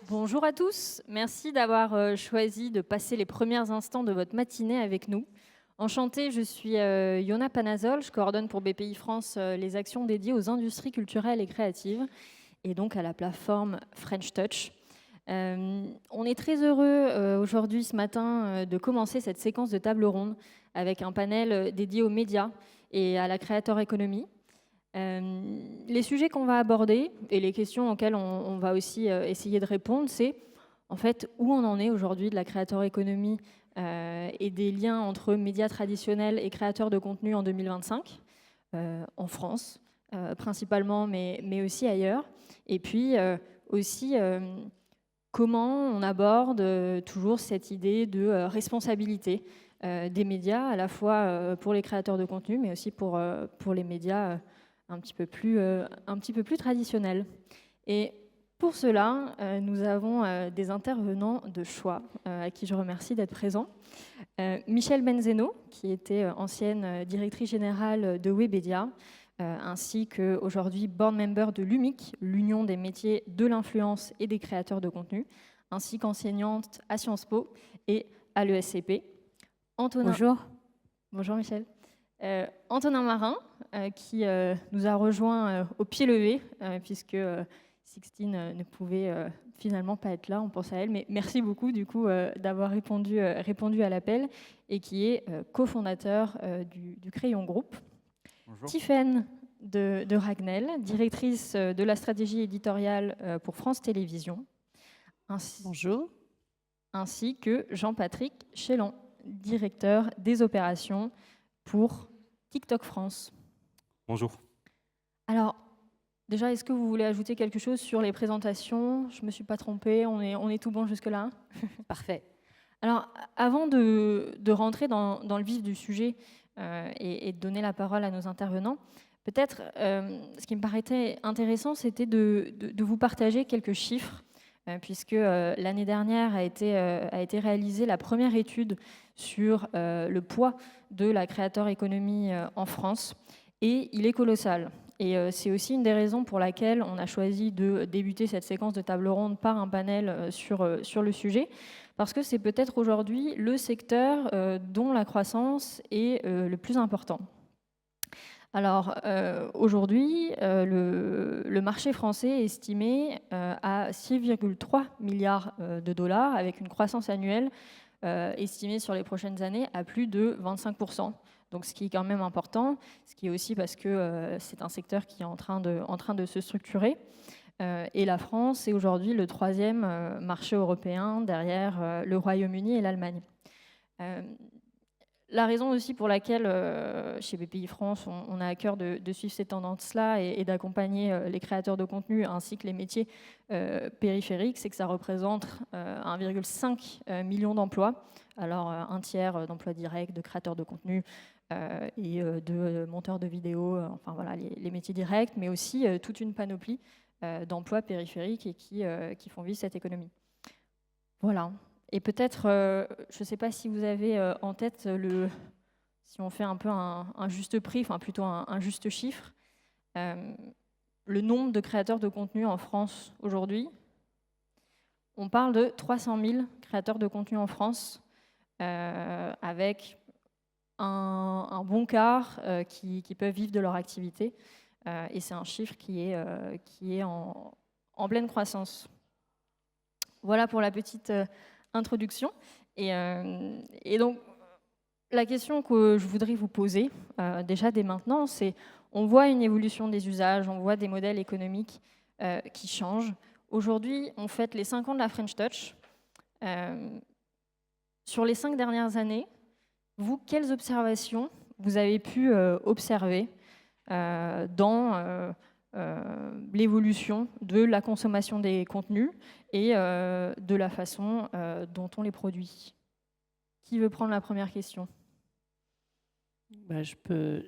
Bonjour à tous, merci d'avoir choisi de passer les premiers instants de votre matinée avec nous. Enchantée, je suis Yona Panazol, je coordonne pour BPI France les actions dédiées aux industries culturelles et créatives et donc à la plateforme French Touch. On est très heureux aujourd'hui, ce matin, de commencer cette séquence de table ronde avec un panel dédié aux médias et à la creator economy. Les sujets qu'on va aborder et les questions auxquelles on va aussi essayer de répondre, c'est en fait où on en est aujourd'hui de la creator economy et des liens entre médias traditionnels et créateurs de contenu en 2025, en France principalement, mais aussi ailleurs. Et puis aussi comment on aborde toujours cette idée de responsabilité des médias, à la fois pour les créateurs de contenu, mais aussi pour les médias un petit peu plus traditionnel. Et pour cela, nous avons des intervenants de choix à qui je remercie d'être présents. Michèle Benzeno, qui était ancienne directrice générale de Webedia, ainsi qu'aujourd'hui board member de l'UMIC, l'Union des métiers de l'influence et des créateurs de contenu, ainsi qu'enseignante à Sciences Po et à l'ESCP. Bonjour. Bonjour Michèle. Antonin Marin, qui nous a rejoint au pied levé, puisque Sixtine ne pouvait finalement pas être là, on pense à elle, mais merci beaucoup du coup d'avoir répondu à l'appel, et qui est cofondateur du Crayon Group. Bonjour. Tiffaine de Ragnel, directrice de la stratégie éditoriale pour France Télévisions. Bonjour. Ainsi que Jean-Patrick Chélan, directeur des opérations pour TikTok France. Bonjour. Alors, déjà, est-ce que vous voulez ajouter quelque chose sur les présentations? Je ne me suis pas trompée, on est tout bon jusque-là? Parfait. Alors, avant de rentrer dans le vif du sujet et de donner la parole à nos intervenants, peut-être ce qui me paraissait intéressant, c'était de vous partager quelques chiffres, puisque l'année dernière a été réalisée la première étude sur le poids de la creator economy en France, et il est colossal. Et c'est aussi une des raisons pour laquelle on a choisi de débuter cette séquence de table ronde par un panel sur le sujet, parce que c'est peut-être aujourd'hui le secteur dont la croissance est le plus important. Alors aujourd'hui, le marché français est estimé à 6,3 milliards de dollars, avec une croissance annuelle estimée sur les prochaines années à plus de 25%. Donc ce qui est quand même important, ce qui est aussi parce que c'est un secteur qui est en train de se structurer. Et la France est aujourd'hui le troisième marché européen derrière le Royaume-Uni et l'Allemagne. La raison aussi pour laquelle, chez BPI France, on a à cœur de suivre ces tendances-là et d'accompagner les créateurs de contenu ainsi que les métiers périphériques, c'est que ça représente 1,5 million d'emplois. Alors, un tiers d'emplois directs, de créateurs de contenu et de monteurs de vidéos, enfin voilà, les métiers directs, mais aussi toute une panoplie d'emplois périphériques et qui font vivre cette économie. Voilà. Et peut-être, je ne sais pas si vous avez en tête, si on fait un peu un juste prix, enfin plutôt un juste chiffre, le nombre de créateurs de contenu en France aujourd'hui. On parle de 300 000 créateurs de contenu en France, avec un bon quart qui peuvent vivre de leur activité. Et c'est un chiffre qui est en pleine croissance. Voilà pour la petite introduction. Et donc, la question que je voudrais vous poser, déjà dès maintenant, c'est on voit une évolution des usages, on voit des modèles économiques qui changent. Aujourd'hui, on fête les 5 ans de la French Touch. Sur les 5 dernières années, vous, quelles observations vous avez pu observer dans l'évolution de la consommation des contenus et de la façon dont on les produit? Qui veut prendre la première question? Je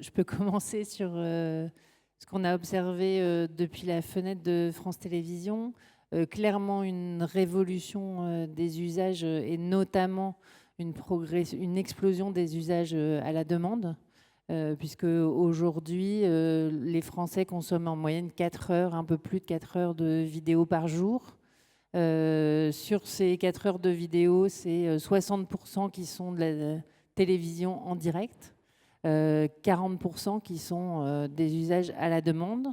peux commencer sur ce qu'on a observé depuis la fenêtre de France Télévisions. clairement une révolution des usages et notamment une explosion des usages à la demande, puisque aujourd'hui, les Français consomment en moyenne 4 heures, un peu plus de 4 heures de vidéos par jour. Sur ces 4 heures de vidéo, c'est 60% qui sont de la télévision en direct, 40% qui sont des usages à la demande.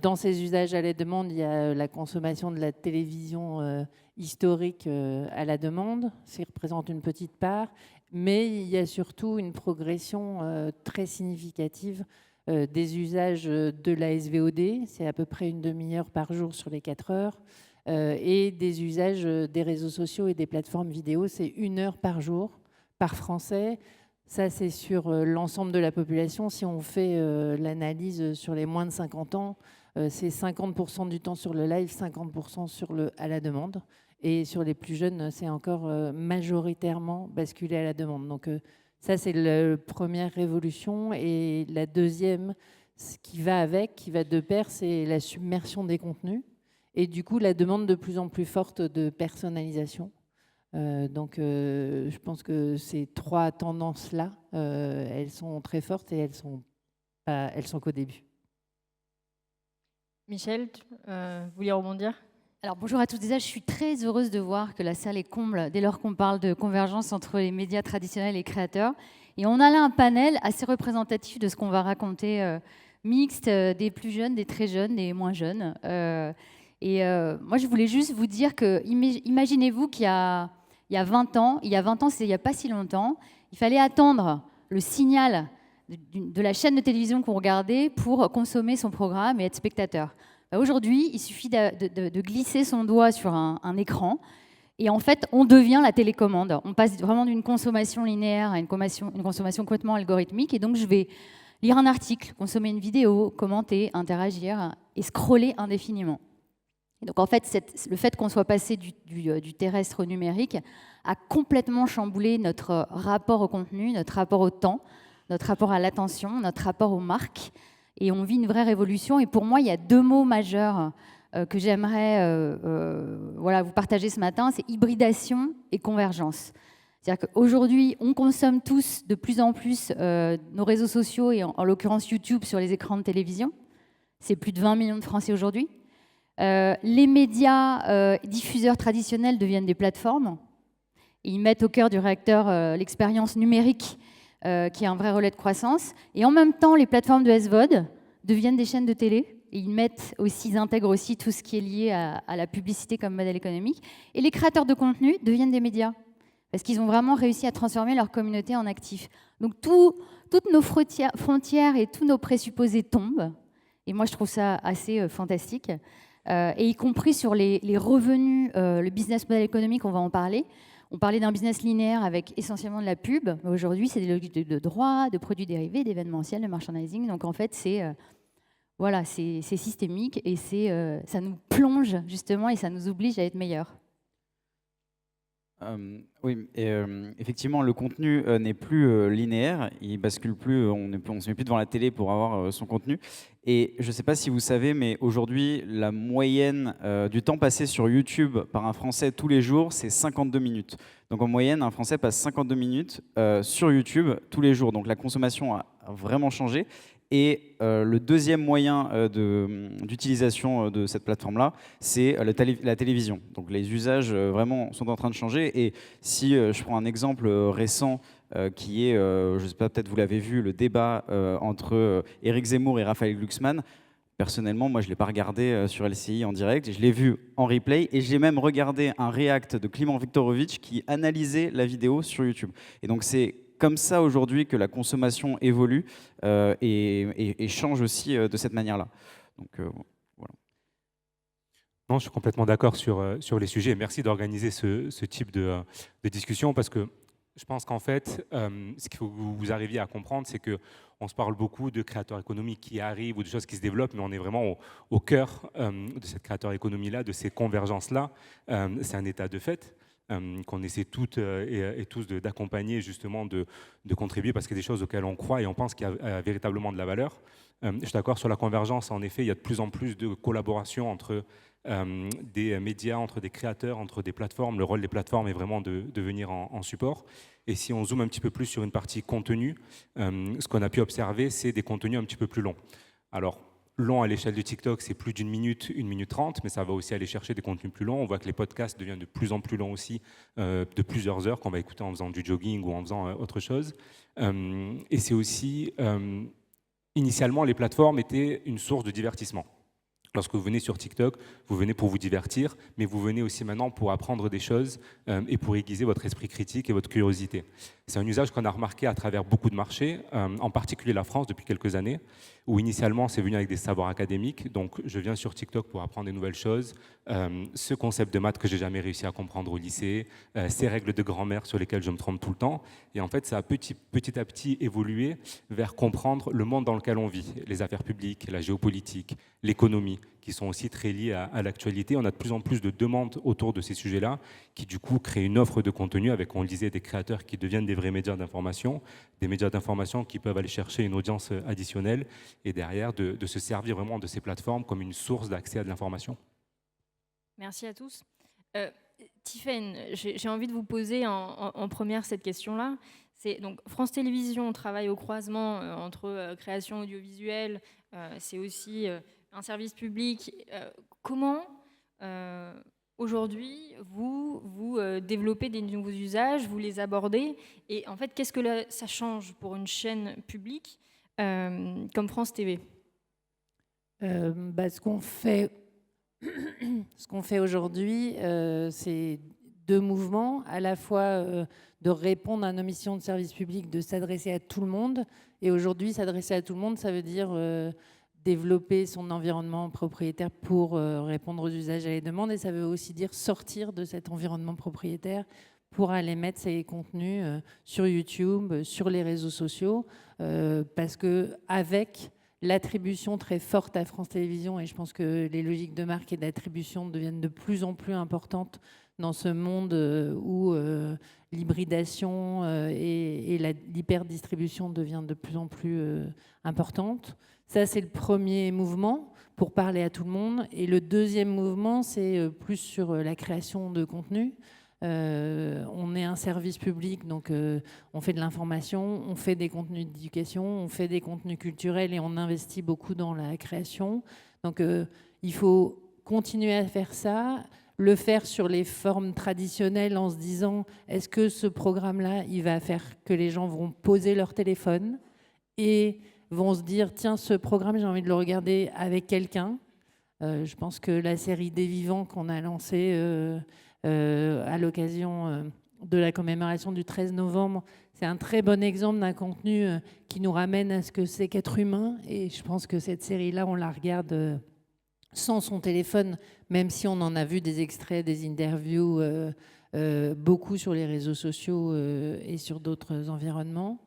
Dans ces usages à la demande, il y a la consommation de la télévision historique à la demande, ça représente une petite part, mais il y a surtout une progression très significative des usages de la SVOD, c'est à peu près une demi-heure par jour sur les 4 heures, et des usages des réseaux sociaux et des plateformes vidéo, c'est 1 heure par jour par Français. Ça, c'est sur l'ensemble de la population. Si on fait l'analyse sur les moins de 50 ans, c'est 50% du temps sur le live, 50% sur le à la demande. Et sur les plus jeunes, c'est encore majoritairement basculé à la demande. Donc ça, c'est la première révolution. Et la deuxième, ce qui va avec, qui va de pair, c'est la submersion des contenus. Et du coup, la demande de plus en plus forte de personnalisation. Donc, je pense que ces 3 tendances-là, elles sont très fortes et elles sont qu'au début. Michel, vous vouliez rebondir ? Alors bonjour à tous. Déjà, je suis très heureuse de voir que la salle est comble dès lors qu'on parle de convergence entre les médias traditionnels et créateurs. Et on a là un panel assez représentatif de ce qu'on va raconter, mixte, des plus jeunes, des très jeunes, des moins jeunes. Moi, je voulais juste vous dire que, imaginez-vous qu'il y a 20 ans, c'est il n'y a pas si longtemps, il fallait attendre le signal de la chaîne de télévision qu'on regardait pour consommer son programme et être spectateur. Aujourd'hui, il suffit de glisser son doigt sur un écran et en fait, on devient la télécommande. On passe vraiment d'une consommation linéaire à une consommation complètement algorithmique. Et donc, je vais lire un article, consommer une vidéo, commenter, interagir et scroller indéfiniment. Et donc, en fait, le fait qu'on soit passé du terrestre au numérique a complètement chamboulé notre rapport au contenu, notre rapport au temps, notre rapport à l'attention, notre rapport aux marques. Et on vit une vraie révolution. Et pour moi, il y a 2 mots majeurs que j'aimerais vous partager ce matin. C'est hybridation et convergence. C'est-à-dire qu'aujourd'hui, on consomme tous de plus en plus nos réseaux sociaux, et en l'occurrence YouTube, sur les écrans de télévision. C'est plus de 20 millions de Français aujourd'hui. Les médias diffuseurs traditionnels deviennent des plateformes. Et ils mettent au cœur du réacteur l'expérience numérique, qui est un vrai relais de croissance. Et en même temps, les plateformes de SVOD deviennent des chaînes de télé. Et ils intègrent aussi tout ce qui est lié à la publicité comme modèle économique. Et les créateurs de contenu deviennent des médias, parce qu'ils ont vraiment réussi à transformer leur communauté en actifs. Donc toutes nos frontières et tous nos présupposés tombent. Et moi, je trouve ça assez fantastique. Et y compris sur les revenus, le business model économique, on va en parler. On parlait d'un business linéaire avec essentiellement de la pub. Aujourd'hui, c'est des logiques de droits, de produits dérivés, d'événementiel, de merchandising. Donc en fait, c'est systémique et ça nous plonge justement et ça nous oblige à être meilleurs. Oui, et effectivement, le contenu n'est plus linéaire, il bascule plus, on ne se met plus devant la télé pour avoir son contenu. Et je ne sais pas si vous savez, mais aujourd'hui, la moyenne du temps passé sur YouTube par un Français tous les jours, c'est 52 minutes. Donc en moyenne, un Français passe 52 minutes sur YouTube tous les jours. Donc la consommation a vraiment changé. Et le deuxième moyen d'utilisation de cette plateforme-là, c'est la télévision. Donc les usages vraiment sont en train de changer. Et si je prends un exemple récent qui est, je ne sais pas, peut-être vous l'avez vu, le débat entre Éric Zemmour et Raphaël Glucksmann. Personnellement, moi, je ne l'ai pas regardé sur LCI en direct. Je l'ai vu en replay. Et j'ai même regardé un react de Kliman Viktorovitch qui analysait la vidéo sur YouTube. Et donc c'est comme ça aujourd'hui que la consommation évolue et change aussi de cette manière-là. Donc voilà. Non, je suis complètement d'accord sur les sujets. Merci d'organiser ce type de discussion parce que je pense qu'en fait, ce qu'il faut que vous arriviez à comprendre, c'est qu'on se parle beaucoup de créateurs économiques qui arrivent ou de choses qui se développent, mais on est vraiment au cœur de cette créateur économie-là, de ces convergences-là. C'est un état de fait. qu'on essaie toutes et tous d'accompagner, justement, de contribuer, parce qu'il y a des choses auxquelles on croit et on pense qu'il y a véritablement de la valeur. Je suis d'accord sur la convergence. En effet, il y a de plus en plus de collaboration entre des médias, entre des créateurs, entre des plateformes. Le rôle des plateformes est vraiment de venir en support. Et si on zoome un petit peu plus sur une partie contenu, ce qu'on a pu observer, c'est des contenus un petit peu plus longs. Alors, long à l'échelle de TikTok, c'est plus d'1 minute, 1 minute 30, mais ça va aussi aller chercher des contenus plus longs. On voit que les podcasts deviennent de plus en plus longs aussi, de plusieurs heures, qu'on va écouter en faisant du jogging ou en faisant autre chose. Et c'est aussi, initialement, les plateformes étaient une source de divertissement. Lorsque vous venez sur TikTok, vous venez pour vous divertir, mais vous venez aussi maintenant pour apprendre des choses et pour aiguiser votre esprit critique et votre curiosité. C'est un usage qu'on a remarqué à travers beaucoup de marchés, en particulier la France depuis quelques années, où initialement c'est venu avec des savoirs académiques. Donc je viens sur TikTok pour apprendre des nouvelles choses, ce concept de maths que j'ai jamais réussi à comprendre au lycée, ces règles de grammaire sur lesquelles je me trompe tout le temps. Et en fait, ça a petit à petit évolué vers comprendre le monde dans lequel on vit, les affaires publiques, la géopolitique, l'économie, qui sont aussi très liées à l'actualité. On a de plus en plus de demandes autour de ces sujets-là, qui du coup créent une offre de contenu avec, on le disait, des créateurs qui deviennent des vrais médias d'information, des médias d'information qui peuvent aller chercher une audience additionnelle et derrière de se servir vraiment de ces plateformes comme une source d'accès à de l'information. Merci à tous. Tiffaine, j'ai envie de vous poser en première cette question-là. C'est donc France Télévisions travaille au croisement entre création audiovisuelle, c'est aussi un service public. Comment aujourd'hui vous développez des nouveaux usages, vous les abordez, et en fait qu'est-ce que ça change pour une chaîne publique comme France TV? Ce qu'on fait aujourd'hui, c'est deux mouvements, à la fois de répondre à nos missions de service public, de s'adresser à tout le monde. Et aujourd'hui, s'adresser à tout le monde, ça veut dire développer son environnement propriétaire pour répondre aux usages et à les demandes. Et ça veut aussi dire sortir de cet environnement propriétaire pour aller mettre ses contenus sur YouTube, sur les réseaux sociaux, parce qu'avec l'attribution très forte à France Télévisions, et je pense que les logiques de marque et d'attribution deviennent de plus en plus importantes dans ce monde où l'hybridation et l'hyperdistribution devient de plus en plus importante. Ça, c'est le premier mouvement pour parler à tout le monde. Et le deuxième mouvement, c'est plus sur la création de contenu. On est un service public, donc on fait de l'information, on fait des contenus d'éducation, on fait des contenus culturels et on investit beaucoup dans la création. Donc il faut continuer à faire ça, le faire sur les formes traditionnelles en se disant est-ce que ce programme-là, il va faire que les gens vont poser leur téléphone et vont se dire tiens, ce programme, j'ai envie de le regarder avec quelqu'un. Je pense que la série Des Vivants qu'on a lancée à l'occasion de la commémoration du 13 novembre, c'est un très bon exemple d'un contenu qui nous ramène à ce que c'est qu'être humain. Et je pense que cette série-là, on la regarde sans son téléphone, même si on en a vu des extraits, des interviews, beaucoup sur les réseaux sociaux et sur d'autres environnements.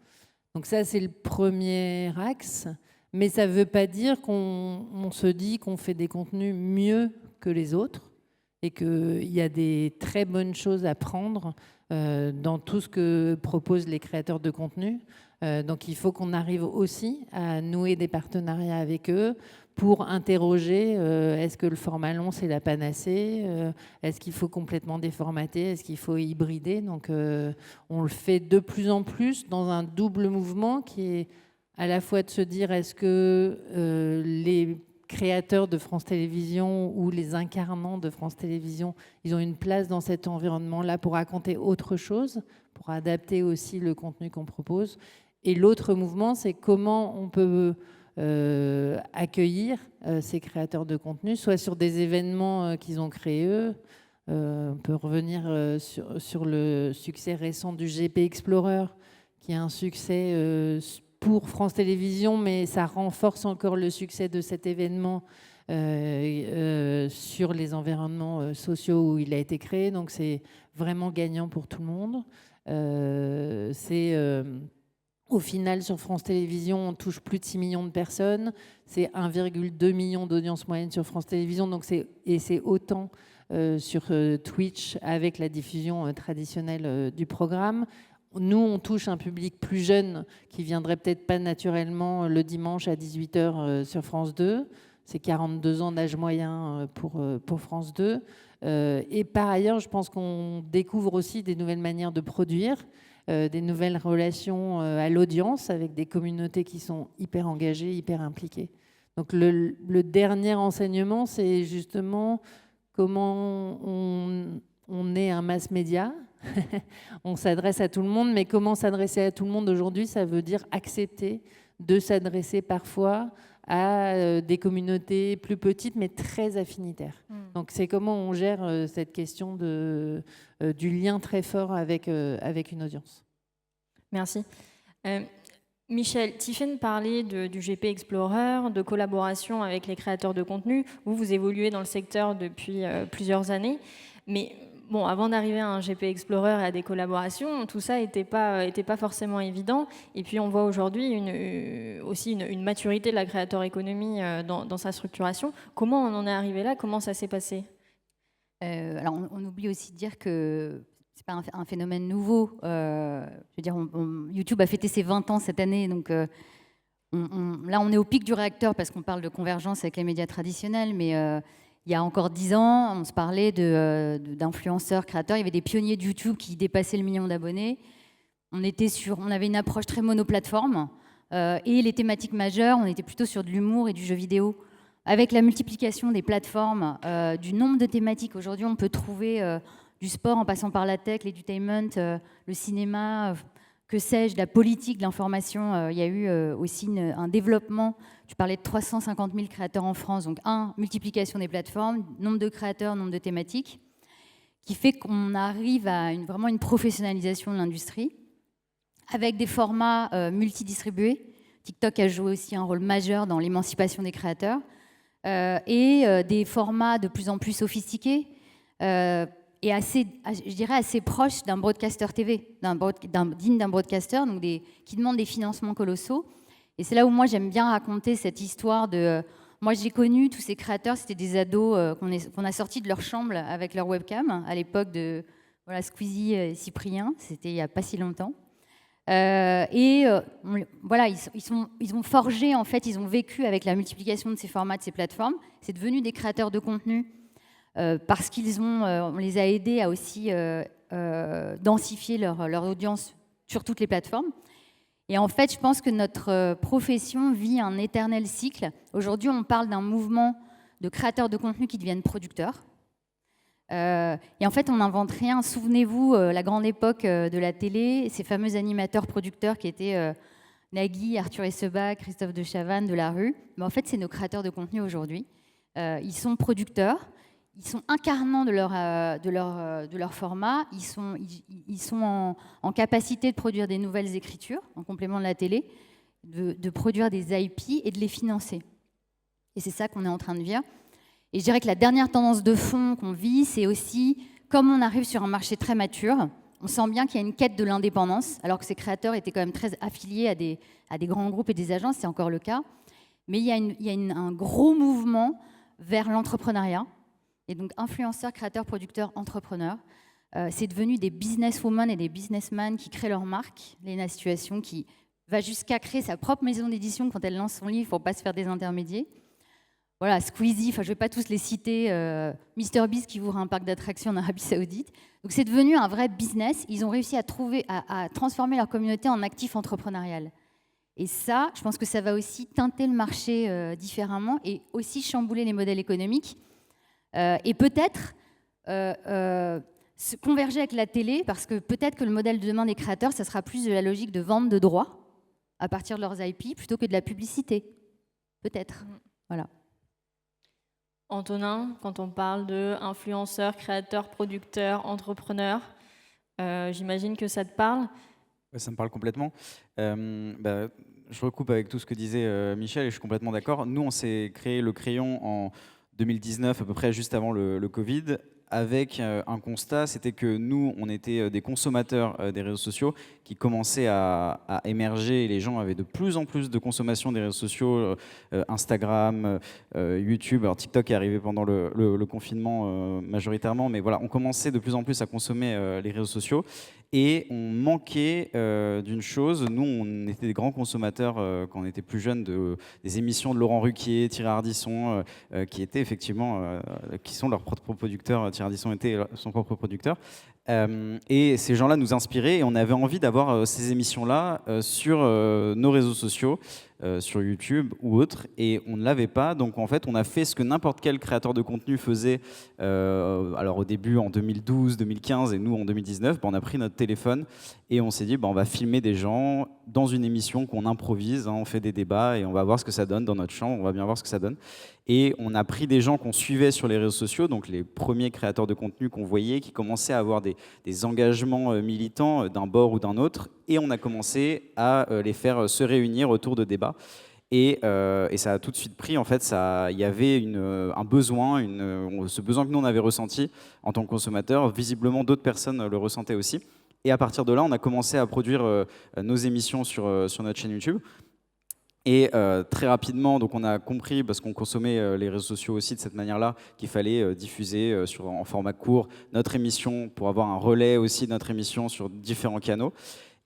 Donc ça, c'est le premier axe. Mais ça ne veut pas dire qu'on se dit qu'on fait des contenus mieux que les autres et qu'il y a des très bonnes choses à prendre dans tout ce que proposent les créateurs de contenu. Donc il faut qu'on arrive aussi à nouer des partenariats avec eux pour interroger est-ce que le format long c'est la panacée, est-ce qu'il faut complètement déformater, est-ce qu'il faut hybrider. Donc on le fait de plus en plus dans un double mouvement qui est à la fois de se dire est-ce que les créateurs de France Télévisions ou les incarnants de France Télévisions, ils ont une place dans cet environnement-là pour raconter autre chose, pour adapter aussi le contenu qu'on propose. Et l'autre mouvement, c'est comment on peut accueillir ces créateurs de contenu, soit sur des événements qu'ils ont créés eux. On peut revenir sur le succès récent du GP Explorer, qui est un succès pour France Télévisions, mais ça renforce encore le succès de cet événement sur les environnements sociaux où il a été créé. Donc c'est vraiment gagnant pour tout le monde. Au final, sur France Télévisions, on touche plus de 6 millions de personnes. C'est 1,2 million d'audience moyenne sur France Télévisions. Donc c'est autant sur Twitch avec la diffusion traditionnelle du programme. Nous, on touche un public plus jeune qui viendrait peut-être pas naturellement le dimanche à 18h sur France 2. C'est 42 ans d'âge moyen pour France 2. Et par ailleurs, je pense qu'on découvre aussi des nouvelles manières de produire, des nouvelles relations à l'audience avec des communautés qui sont hyper engagées, hyper impliquées. Donc le dernier enseignement, c'est justement comment on est un mass média. On s'adresse à tout le monde, mais comment s'adresser à tout le monde aujourd'hui, ça veut dire accepter de s'adresser parfois à des communautés plus petites, mais très affinitaires. Donc c'est comment on gère cette question du lien très fort avec une audience. Merci. Michel, Tiffaine parlait du GP Explorer, de collaboration avec les créateurs de contenu. Vous évoluez dans le secteur depuis plusieurs années, mais bon, avant d'arriver à un GP Explorer et à des collaborations, tout ça n'était pas forcément évident. Et puis on voit aujourd'hui aussi une maturité de la créateur économie dans sa structuration. Comment on en est arrivé là? Comment ça s'est passé? Alors on oublie aussi de dire que c'est pas un phénomène nouveau. Je veux dire, YouTube a fêté ses 20 ans cette année, donc là on est au pic du réacteur parce qu'on parle de convergence avec les médias traditionnels, mais il y a encore 10 ans, on se parlait d'influenceurs, créateurs. Il y avait des pionniers de YouTube qui dépassaient le million d'abonnés. On avait une approche très monoplateforme. Et les thématiques majeures, on était plutôt sur de l'humour et du jeu vidéo. Avec la multiplication des plateformes, du nombre de thématiques, aujourd'hui, on peut trouver du sport en passant par la tech, l'edutainment, le cinéma, que sais-je, de la politique, de l'information. Il y a eu aussi un développement. Tu parlais de 350 000 créateurs en France. Donc, multiplication des plateformes, nombre de créateurs, nombre de thématiques, qui fait qu'on arrive à vraiment une professionnalisation de l'industrie, avec des formats multidistribués. TikTok a joué aussi un rôle majeur dans l'émancipation des créateurs, et des formats de plus en plus sophistiqués, et je dirais assez proche d'un broadcaster TV, digne d'un broadcaster, donc qui demande des financements colossaux. Et c'est là où moi j'aime bien raconter cette histoire de... Moi j'ai connu tous ces créateurs, c'était des ados qu'on a sortis de leur chambre avec leur webcam, à l'époque de Squeezie et Cyprien, c'était il n'y a pas si longtemps. Voilà, ils ont forgé, en fait, ils ont vécu avec la multiplication de ces formats, de ces plateformes. C'est devenu des créateurs de contenu parce on les a aidés à aussi densifier leur audience sur toutes les plateformes. Et en fait, je pense que notre profession vit un éternel cycle. Aujourd'hui, on parle d'un mouvement de créateurs de contenu qui deviennent producteurs. Et en fait, on n'invente rien. Souvenez-vous, la grande époque de la télé, ces fameux animateurs-producteurs qui étaient Nagui, Arthur Essebach, Christophe de Chavannes, de la rue. Mais en fait, c'est nos créateurs de contenu aujourd'hui. Ils sont producteurs, ils sont incarnants de leur format, ils sont en capacité de produire des nouvelles écritures, en complément de la télé, de produire des IP et de les financer. Et c'est ça qu'on est en train de vivre. Et je dirais que la dernière tendance de fond qu'on vit, c'est aussi, comme on arrive sur un marché très mature, on sent bien qu'il y a une quête de l'indépendance, alors que ces créateurs étaient quand même très affiliés à des grands groupes et des agences, c'est encore le cas. Mais il y a un gros mouvement vers l'entrepreneuriat. Et donc, influenceurs, créateurs, producteurs, entrepreneurs. C'est devenu des businesswomen et des businessmen qui créent leur marque, Léna Situation, qui va jusqu'à créer sa propre maison d'édition quand elle lance son livre pour ne pas se faire des intermédiaires. Voilà, Squeezie, je ne vais pas tous les citer, MrBeast qui ouvre un parc d'attractions en Arabie Saoudite. Donc c'est devenu un vrai business. Ils ont réussi à transformer leur communauté en actif entrepreneurial. Et ça, je pense que ça va aussi teinter le marché différemment et aussi chambouler les modèles économiques. Et peut-être se converger avec la télé, parce que peut-être que le modèle de demain des créateurs, ça sera plus de la logique de vente de droits à partir de leurs IP, plutôt que de la publicité. Peut-être. Voilà. Antonin, quand on parle d'influenceurs, créateurs, producteurs, entrepreneurs, j'imagine que ça te parle? Ça me parle complètement. Je recoupe avec tout ce que disait Michel et je suis complètement d'accord. Nous, on s'est créé le Crayon en 2019, à peu près juste avant le Covid, avec un constat, c'était que nous, on était des consommateurs des réseaux sociaux qui commençaient à émerger, et les gens avaient de plus en plus de consommation des réseaux sociaux, Instagram, YouTube. Alors TikTok est arrivé pendant le confinement majoritairement, mais voilà, on commençait de plus en plus à consommer les réseaux sociaux. Et on manquait d'une chose. Nous, on était des grands consommateurs quand on était plus jeunes des émissions de Laurent Ruquier, Thierry Ardisson, qui étaient effectivement, qui sont leurs propres producteurs. Thierry Ardisson était son propre producteur. Et ces gens-là nous inspiraient et on avait envie d'avoir ces émissions-là sur nos réseaux sociaux, sur YouTube ou autre, et on ne l'avait pas. Donc en fait, on a fait ce que n'importe quel créateur de contenu faisait. Alors au début en 2012, 2015 et nous en 2019, on a pris notre téléphone et on s'est dit on va filmer des gens dans une émission qu'on improvise, on fait des débats et on va voir ce que ça donne dans notre chambre, on va bien voir ce que ça donne. Et on a pris des gens qu'on suivait sur les réseaux sociaux, donc les premiers créateurs de contenu qu'on voyait, qui commençaient à avoir des engagements militants d'un bord ou d'un autre, et on a commencé à les faire se réunir autour de débats. Et ça a tout de suite pris, en fait, il y avait un besoin, ce besoin que nous on avait ressenti en tant que consommateurs. Visiblement, d'autres personnes le ressentaient aussi. Et à partir de là, on a commencé à produire nos émissions sur notre chaîne YouTube. Et très rapidement, donc on a compris, parce qu'on consommait les réseaux sociaux aussi de cette manière-là, qu'il fallait diffuser en format court notre émission pour avoir un relais aussi de notre émission sur différents canaux.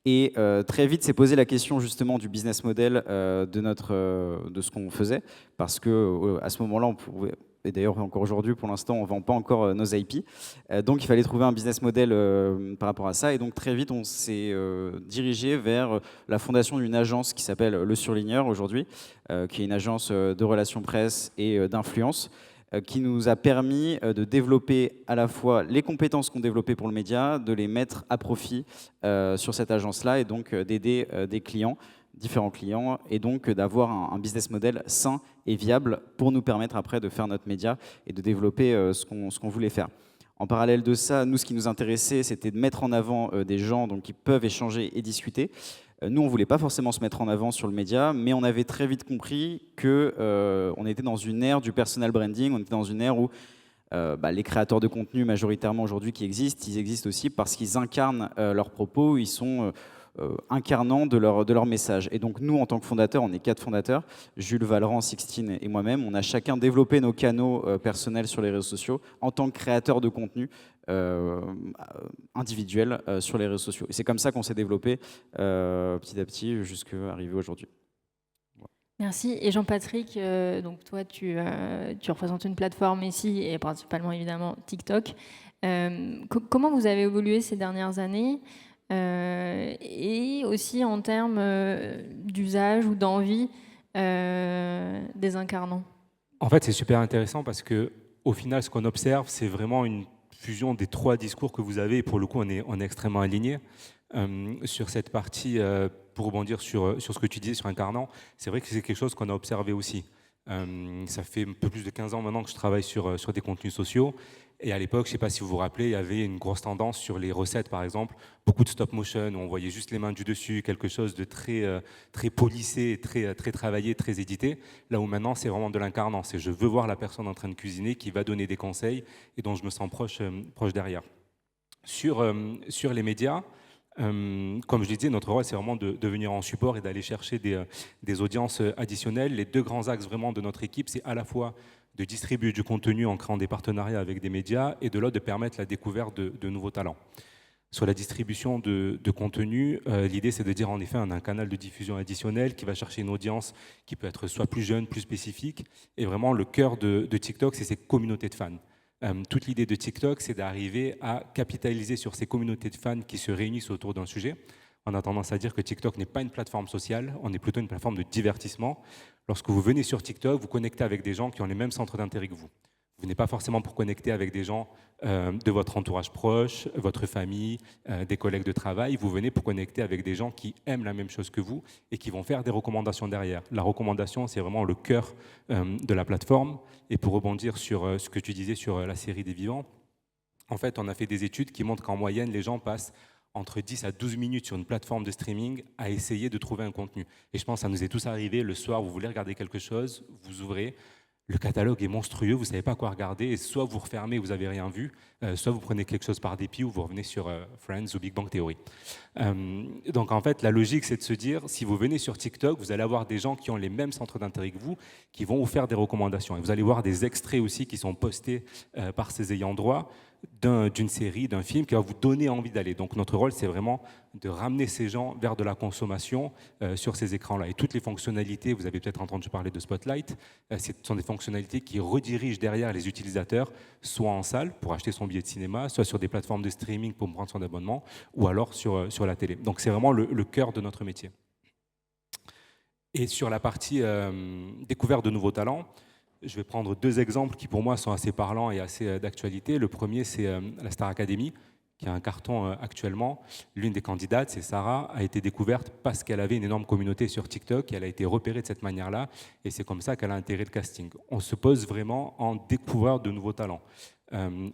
Et très vite s'est posé la question justement du business model de ce qu'on faisait, parce que à ce moment-là, on pouvait, et d'ailleurs encore aujourd'hui, pour l'instant, on ne vend pas encore nos IP. Donc il fallait trouver un business model par rapport à ça. Et donc très vite, on s'est dirigé vers la fondation d'une agence qui s'appelle Le Surligneur aujourd'hui, qui est une agence de relations presse et d'influence, qui nous a permis de développer à la fois les compétences qu'on développait pour le média, de les mettre à profit sur cette agence-là et donc d'aider des clients, différents clients, et donc d'avoir un business model sain et viable pour nous permettre après de faire notre média et de développer ce qu'on voulait faire. En parallèle de ça, nous, ce qui nous intéressait, c'était de mettre en avant des gens donc, qui peuvent échanger et discuter. Nous, on ne voulait pas forcément se mettre en avant sur le média, mais on avait très vite compris qu'on était dans une ère du personal branding, on était dans une ère où les créateurs de contenu majoritairement aujourd'hui qui existent, ils existent aussi parce qu'ils incarnent leurs propos, ils sont incarnants de leur message. Et donc nous, en tant que fondateurs, on est 4 fondateurs, Jules, Valran, Sixtine et moi-même, on a chacun développé nos canaux personnels sur les réseaux sociaux en tant que créateurs de contenu individuels sur les réseaux sociaux. Et c'est comme ça qu'on s'est développé petit à petit jusqu'à arriver aujourd'hui. Merci. Et Jean-Patrick, donc toi, tu représentes une plateforme ici, et principalement évidemment TikTok. Comment vous avez évolué ces dernières années et aussi en termes d'usage ou d'envie des incarnants? En fait, c'est super intéressant parce que, au final, ce qu'on observe, c'est vraiment une fusion des 3 discours que vous avez. Et pour le coup, on est extrêmement alignés sur cette partie. Pour rebondir sur ce que tu disais sur incarnant, c'est vrai que c'est quelque chose qu'on a observé aussi. Ça fait un peu plus de 15 ans maintenant que je travaille sur des contenus sociaux. Et à l'époque, je ne sais pas si vous vous rappelez, il y avait une grosse tendance sur les recettes, par exemple. Beaucoup de stop motion, où on voyait juste les mains du dessus, quelque chose de très polissé, très travaillé, très édité. Là où maintenant, c'est vraiment de l'incarnant. C'est je veux voir la personne en train de cuisiner, qui va donner des conseils et dont je me sens proche derrière. Sur les médias, comme je disais, notre rôle, c'est vraiment de venir en support et d'aller chercher des audiences additionnelles. Les 2 grands axes vraiment de notre équipe, c'est à la fois de distribuer du contenu en créant des partenariats avec des médias et de l'autre, de permettre la découverte de nouveaux talents. Sur la distribution de contenu, l'idée, c'est de dire en effet, on a un canal de diffusion additionnel qui va chercher une audience qui peut être soit plus jeune, plus spécifique. Et vraiment, le cœur de TikTok, c'est ces communautés de fans. Toute l'idée de TikTok, c'est d'arriver à capitaliser sur ces communautés de fans qui se réunissent autour d'un sujet. On a tendance à dire que TikTok n'est pas une plateforme sociale, on est plutôt une plateforme de divertissement. Lorsque vous venez sur TikTok, vous connectez avec des gens qui ont les mêmes centres d'intérêt que vous. Vous venez pas forcément pour connecter avec des gens de votre entourage proche, votre famille, des collègues de travail. Vous venez pour connecter avec des gens qui aiment la même chose que vous et qui vont faire des recommandations derrière. La recommandation, c'est vraiment le cœur de la plateforme. Et pour rebondir sur ce que tu disais sur la série des vivants, en fait, on a fait des études qui montrent qu'en moyenne, les gens passent entre 10 à 12 minutes sur une plateforme de streaming à essayer de trouver un contenu. Et je pense que ça nous est tous arrivé, le soir, vous voulez regarder quelque chose, vous ouvrez, le catalogue est monstrueux, vous ne savez pas quoi regarder, et soit vous refermez, vous n'avez rien vu, soit vous prenez quelque chose par dépit ou vous revenez sur Friends ou Big Bang Theory. Donc en fait, la logique, c'est de se dire, si vous venez sur TikTok, vous allez avoir des gens qui ont les mêmes centres d'intérêt que vous, qui vont vous faire des recommandations. Et vous allez voir des extraits aussi qui sont postés par ces ayants droit d'une série, d'un film qui va vous donner envie d'aller. Donc notre rôle, c'est vraiment de ramener ces gens vers de la consommation sur ces écrans-là. Et toutes les fonctionnalités, vous avez peut-être entendu parler de Spotlight, ce sont des fonctionnalités qui redirigent derrière les utilisateurs, soit en salle pour acheter son billet de cinéma, soit sur des plateformes de streaming pour prendre son abonnement, ou alors sur la télé. Donc c'est vraiment le cœur de notre métier. Et sur la partie découverte de nouveaux talents, je vais prendre 2 exemples qui pour moi sont assez parlants et assez d'actualité. Le premier, c'est la Star Academy, qui a un carton actuellement. L'une des candidates, c'est Sarah, a été découverte parce qu'elle avait une énorme communauté sur TikTok et elle a été repérée de cette manière-là. Et c'est comme ça qu'elle a intégré le casting. On se pose vraiment en découvreur de nouveaux talents.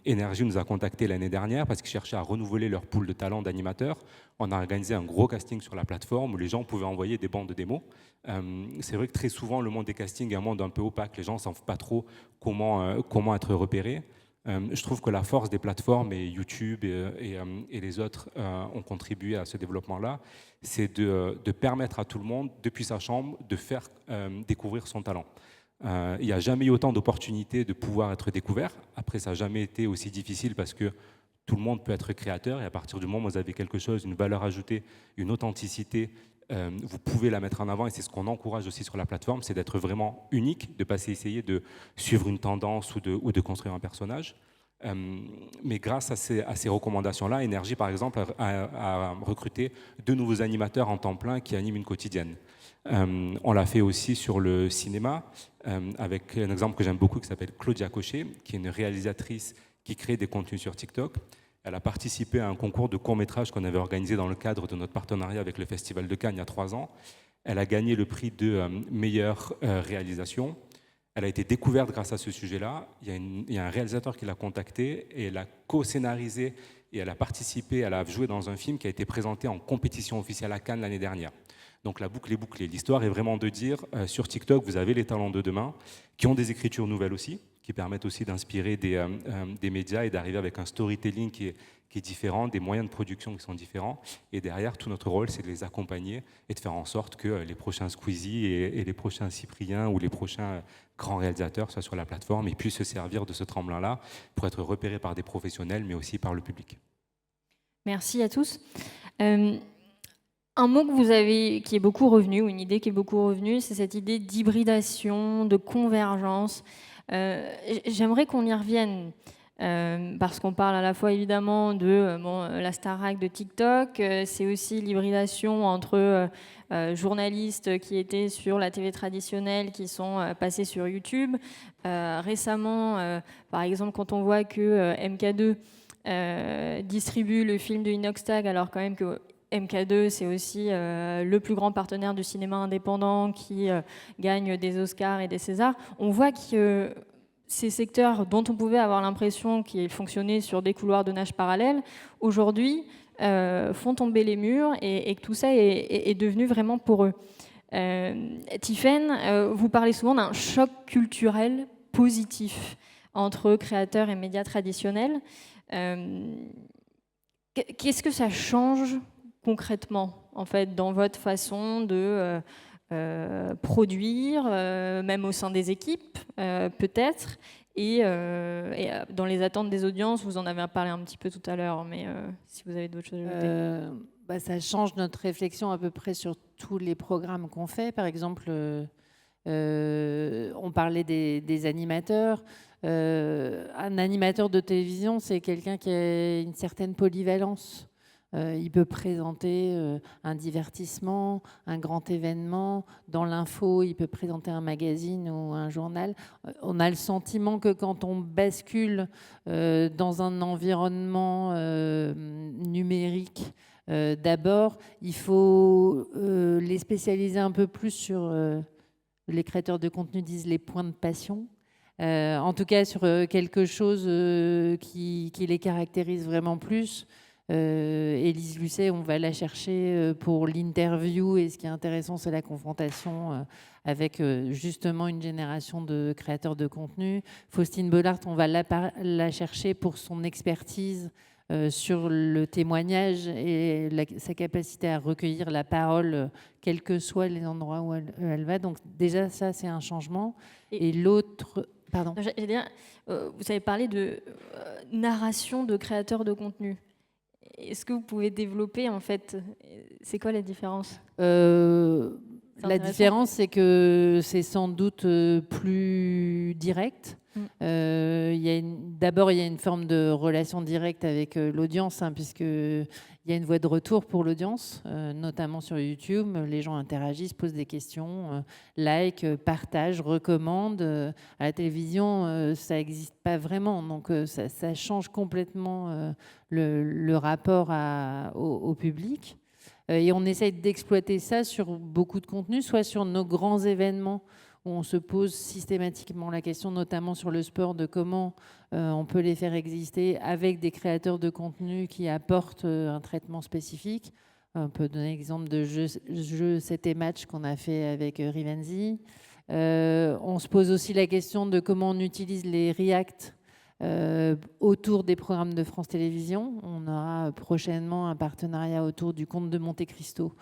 Énergie nous a contactés l'année dernière parce qu'ils cherchaient à renouveler leur pool de talents d'animateurs. On a organisé un gros casting sur la plateforme où les gens pouvaient envoyer des bandes de démos. C'est vrai que très souvent, le monde des castings est un monde un peu opaque. Les gens ne savent pas trop comment être repérés. Je trouve que la force des plateformes, et YouTube et les autres ont contribué à ce développement-là, c'est de permettre à tout le monde, depuis sa chambre, de faire découvrir son talent. Il n'y a jamais eu autant d'opportunités de pouvoir être découvert. Après, ça n'a jamais été aussi difficile parce que tout le monde peut être créateur et à partir du moment où vous avez quelque chose, une valeur ajoutée, une authenticité, vous pouvez la mettre en avant et c'est ce qu'on encourage aussi sur la plateforme, c'est d'être vraiment unique, de ne pas essayer de suivre une tendance ou de construire un personnage. Mais grâce à ces recommandations-là, Énergie, par exemple, a recruté 2 nouveaux animateurs en temps plein qui animent une quotidienne. On l'a fait aussi sur le cinéma, avec un exemple que j'aime beaucoup qui s'appelle Claudia Cochet, qui est une réalisatrice qui crée des contenus sur TikTok. Elle a participé à un concours de court-métrage qu'on avait organisé dans le cadre de notre partenariat avec le Festival de Cannes il y a 3 ans. Elle a gagné le prix de meilleure réalisation. Elle a été découverte grâce à ce sujet-là. Il y a un réalisateur qui l'a contactée et elle a co-scénarisé et elle a participé, elle a joué dans un film qui a été présenté en compétition officielle à Cannes l'année dernière. Donc la boucle est bouclée. L'histoire est vraiment de dire, sur TikTok, vous avez les talents de demain, qui ont des écritures nouvelles aussi, qui permettent aussi d'inspirer des médias et d'arriver avec un storytelling qui est différent, des moyens de production qui sont différents. Et derrière, tout notre rôle, c'est de les accompagner et de faire en sorte que les prochains Squeezie et les prochains Cyprien ou les prochains grands réalisateurs soient sur la plateforme et puissent se servir de ce tremplin-là pour être repérés par des professionnels, mais aussi par le public. Merci à tous. Un mot que vous avez, qui est beaucoup revenu, ou une idée qui est beaucoup revenue, c'est cette idée d'hybridation, de convergence. J'aimerais qu'on y revienne, parce qu'on parle à la fois évidemment de la Starac de TikTok, c'est aussi l'hybridation entre journalistes qui étaient sur la TV traditionnelle, qui sont passés sur YouTube. Récemment, par exemple, quand on voit que MK2 distribue le film de Inoxtag, alors quand même que MK2, c'est aussi le plus grand partenaire du cinéma indépendant qui gagne des Oscars et des Césars. On voit que ces secteurs dont on pouvait avoir l'impression qu'ils fonctionnaient sur des couloirs de nage parallèles, aujourd'hui, font tomber les murs et que tout ça est devenu vraiment pour eux. Tiffaine, vous parlez souvent d'un choc culturel positif entre créateurs et médias traditionnels. Qu'est-ce que ça change concrètement, en fait, dans votre façon de produire, même au sein des équipes, peut-être, et dans les attentes des audiences, vous en avez parlé un petit peu tout à l'heure, mais si vous avez d'autres choses à ajouter. Ça change notre réflexion à peu près sur tous les programmes qu'on fait. Par exemple, on parlait des animateurs. Un animateur de télévision, c'est quelqu'un qui a une certaine polyvalence. Il peut présenter un divertissement, un grand événement. Dans l'info, il peut présenter un magazine ou un journal. On a le sentiment que quand on bascule dans un environnement numérique, d'abord, il faut les spécialiser un peu plus sur, les créateurs de contenu disent les points de passion. En tout cas, sur quelque chose qui les caractérise vraiment plus. Élise Lucet, on va la chercher pour l'interview, et ce qui est intéressant, c'est la confrontation avec justement une génération de créateurs de contenu. Faustine Bollard, on va la chercher pour son expertise sur le témoignage et sa capacité à recueillir la parole, quels que soient les endroits où elle va. Donc déjà, ça, c'est un changement. Et l'autre... Pardon. J'allais dire, vous avez parlé de narration de créateurs de contenu. Est-ce que vous pouvez développer, en fait, c'est quoi la différence? La différence, c'est que c'est sans doute plus direct. D'abord, il y a une forme de relation directe avec l'audience, puisqu'il y a une voie de retour pour l'audience, notamment sur YouTube. Les gens interagissent, posent des questions, like, partagent, recommandent. À la télévision, ça n'existe pas vraiment. Donc, ça change complètement le rapport au public. Et on essaye d'exploiter ça sur beaucoup de contenus, soit sur nos grands événements, où on se pose systématiquement la question, notamment sur le sport, de comment on peut les faire exister avec des créateurs de contenu qui apportent un traitement spécifique. On peut donner l'exemple de jeux 7 et match qu'on a fait avec Rivenzi. On se pose aussi la question de comment on utilise les reacts autour des programmes de France Télévisions. On aura prochainement un partenariat autour du Comte de Monte Cristo,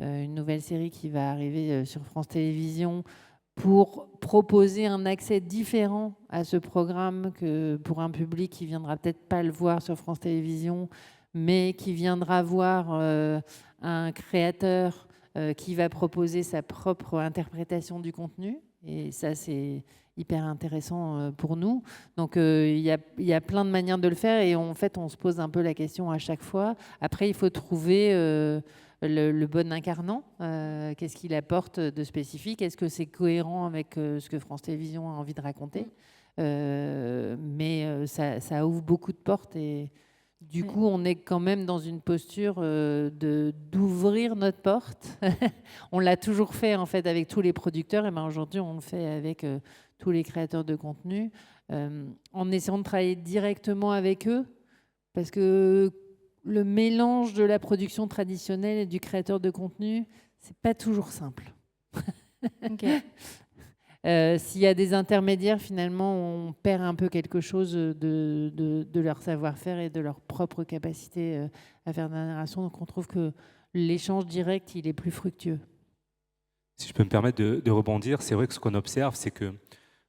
une nouvelle série qui va arriver sur France Télévisions, pour proposer un accès différent à ce programme que pour un public qui viendra peut-être pas le voir sur France Télévisions, mais qui viendra voir un créateur qui va proposer sa propre interprétation du contenu. Et ça, c'est hyper intéressant pour nous. Donc, il y a plein de manières de le faire, et en fait, on se pose un peu la question à chaque fois. Après, il faut trouver le bon incarnant. Qu'est-ce qu'il apporte de spécifique? Est-ce que c'est cohérent avec ce que France Télévisions a envie de raconter? Mais ça ouvre beaucoup de portes, et du coup, on est quand même dans une posture d'ouvrir notre porte. On l'a toujours fait, en fait, avec tous les producteurs, et ben aujourd'hui, on le fait avec tous les créateurs de contenu, en essayant de travailler directement avec eux, parce que le mélange de la production traditionnelle et du créateur de contenu, c'est pas toujours simple. Okay. S'il y a des intermédiaires, finalement, on perd un peu quelque chose de leur savoir-faire et de leur propre capacité à faire de la narration. Donc, on trouve que l'échange direct, il est plus fructueux. Si je peux me permettre de rebondir, c'est vrai que ce qu'on observe, c'est que,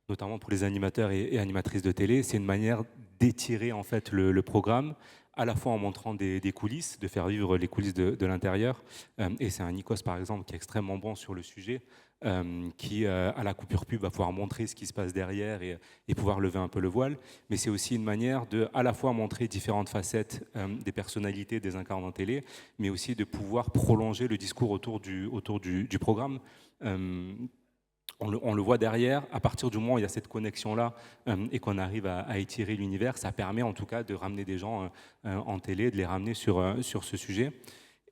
notamment pour les animateurs et animatrices de télé, c'est une manière d'étirer en fait le programme, à la fois en montrant des coulisses, de faire vivre les coulisses de l'intérieur. Et c'est un Nikos, par exemple, qui est extrêmement bon sur le sujet, qui, à la coupure pub, va pouvoir montrer ce qui se passe derrière et pouvoir lever un peu le voile. Mais c'est aussi une manière de, à la fois, montrer différentes facettes des personnalités des incarnants télé, mais aussi de pouvoir prolonger le discours autour du programme. On le voit derrière, à partir du moment où il y a cette connexion-là et qu'on arrive à étirer l'univers, ça permet en tout cas de ramener des gens en télé, de les ramener sur ce sujet.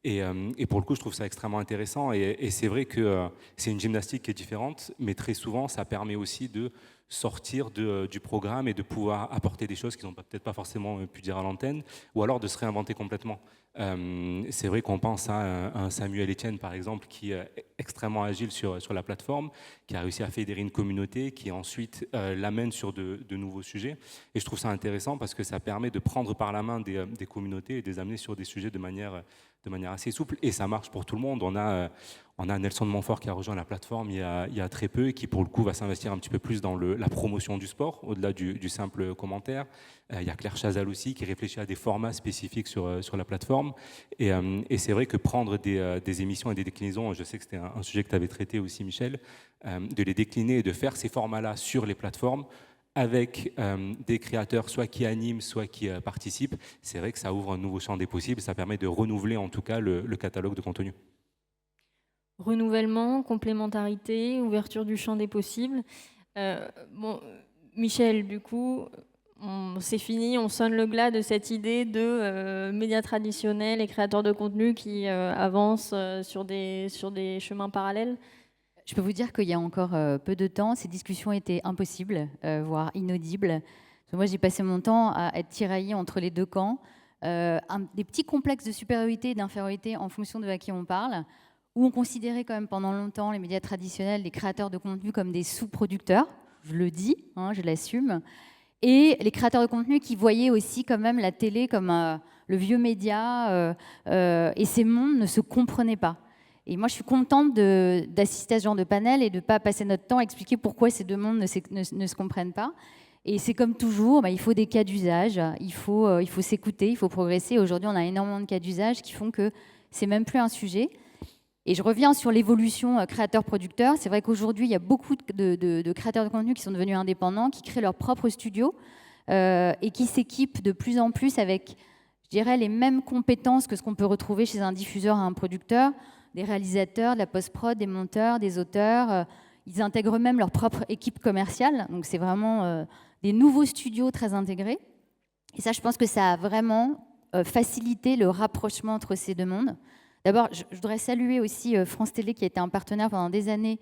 Et pour le coup, je trouve ça extrêmement intéressant. Et c'est vrai que c'est une gymnastique qui est différente, mais très souvent, ça permet aussi de sortir du programme et de pouvoir apporter des choses qu'ils n'ont peut-être pas forcément pu dire à l'antenne, ou alors de se réinventer complètement. C'est vrai qu'on pense à un Samuel Etienne, par exemple, qui est extrêmement agile sur la plateforme, qui a réussi à fédérer une communauté, qui ensuite l'amène sur de nouveaux sujets. Et je trouve ça intéressant parce que ça permet de prendre par la main des communautés et de les amener sur des sujets de manière assez souple. Et ça marche pour tout le monde. On a Nelson de Montfort qui a rejoint la plateforme il y a très peu et qui, pour le coup, va s'investir un petit peu plus dans la promotion du sport, au-delà du simple commentaire. Il y a Claire Chazal aussi qui réfléchit à des formats spécifiques sur la plateforme. Et c'est vrai que prendre des émissions et des déclinaisons, je sais que c'était un sujet que tu avais traité aussi, Michel, de les décliner et de faire ces formats-là sur les plateformes avec des créateurs soit qui animent, soit qui participent, c'est vrai que ça ouvre un nouveau champ des possibles, ça permet de renouveler en tout cas le catalogue de contenu. Renouvellement, complémentarité, ouverture du champ des possibles. Bon, Michel, du coup, c'est fini, on sonne le glas de cette idée de médias traditionnels et créateurs de contenu qui avancent sur des chemins parallèles. Je peux vous dire qu'il y a encore peu de temps, ces discussions étaient impossibles, voire inaudibles. Moi, j'ai passé mon temps à être tiraillée entre les deux camps. des petits complexes de supériorité et d'infériorité en fonction de à qui on parle, où on considérait quand même pendant longtemps les médias traditionnels, les créateurs de contenu comme des sous-producteurs, je le dis, hein, je l'assume, et les créateurs de contenu qui voyaient aussi quand même la télé comme le vieux média, et ces mondes ne se comprenaient pas. Et moi, je suis contente d'assister à ce genre de panel et de ne pas passer notre temps à expliquer pourquoi ces deux mondes ne se comprennent pas. Et c'est comme toujours, il faut des cas d'usage, il faut s'écouter, il faut progresser. Aujourd'hui, on a énormément de cas d'usage qui font que c'est même plus un sujet. Et je reviens sur l'évolution créateur-producteur. C'est vrai qu'aujourd'hui, il y a beaucoup de créateurs de contenu qui sont devenus indépendants, qui créent leur propre studio et qui s'équipent de plus en plus avec, je dirais, les mêmes compétences que ce qu'on peut retrouver chez un diffuseur et un producteur, des réalisateurs, de la post-prod, des monteurs, des auteurs. Ils intègrent même leur propre équipe commerciale. Donc c'est vraiment des nouveaux studios très intégrés. Et ça, je pense que ça a vraiment facilité le rapprochement entre ces deux mondes. D'abord, je voudrais saluer aussi France Télé, qui a été un partenaire pendant des années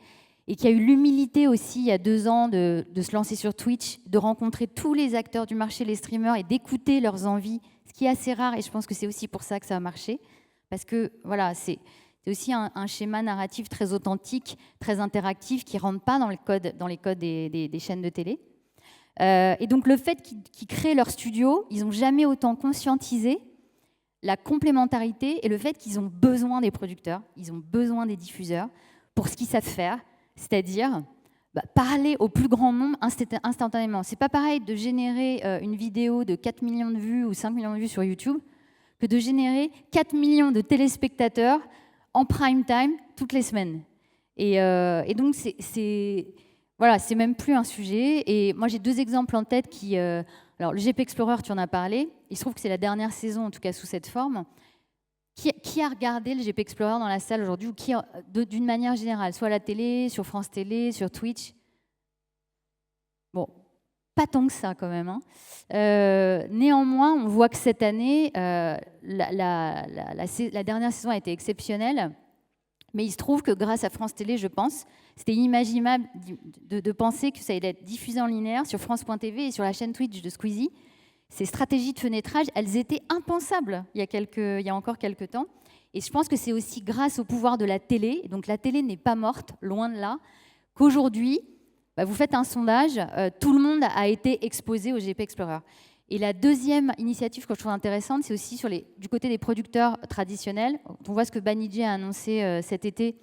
et qui a eu l'humilité aussi, il y a 2 ans, de se lancer sur Twitch, de rencontrer tous les acteurs du marché, les streamers, et d'écouter leurs envies, ce qui est assez rare, et je pense que c'est aussi pour ça que ça a marché. Parce que, voilà, c'est aussi un schéma narratif très authentique, très interactif, qui ne rentre pas dans les codes des chaînes de télé. Et donc, le fait qu'ils créent leur studio, ils n'ont jamais autant conscientisé la complémentarité et le fait qu'ils ont besoin des producteurs, ils ont besoin des diffuseurs pour ce qu'ils savent faire, c'est-à-dire parler au plus grand nombre instantanément. C'est pas pareil de générer une vidéo de 4 millions de vues ou 5 millions de vues sur YouTube que de générer 4 millions de téléspectateurs en prime time toutes les semaines. Et donc, voilà, c'est même plus un sujet. Et moi, j'ai 2 exemples en tête qui... alors, le GP Explorer, tu en as parlé. Il se trouve que c'est la dernière saison, en tout cas sous cette forme. Qui a regardé le GP Explorer dans la salle aujourd'hui, ou qui, d'une manière générale, soit à la télé, sur France Télé, sur Twitch? Bon, pas tant que ça quand même. Hein. Néanmoins, on voit que cette année, la dernière saison a été exceptionnelle. Mais il se trouve que grâce à France Télé, je pense, c'était inimaginable de penser que ça allait être diffusé en linéaire sur France.tv et sur la chaîne Twitch de Squeezie. Ces stratégies de fenêtrage, elles étaient impensables il y a encore quelques temps. Et je pense que c'est aussi grâce au pouvoir de la télé, donc la télé n'est pas morte, loin de là, qu'aujourd'hui, vous faites un sondage, tout le monde a été exposé au GP Explorer. Et la deuxième initiative que je trouve intéressante, c'est aussi du côté des producteurs traditionnels. On voit ce que Banijay a annoncé cet été,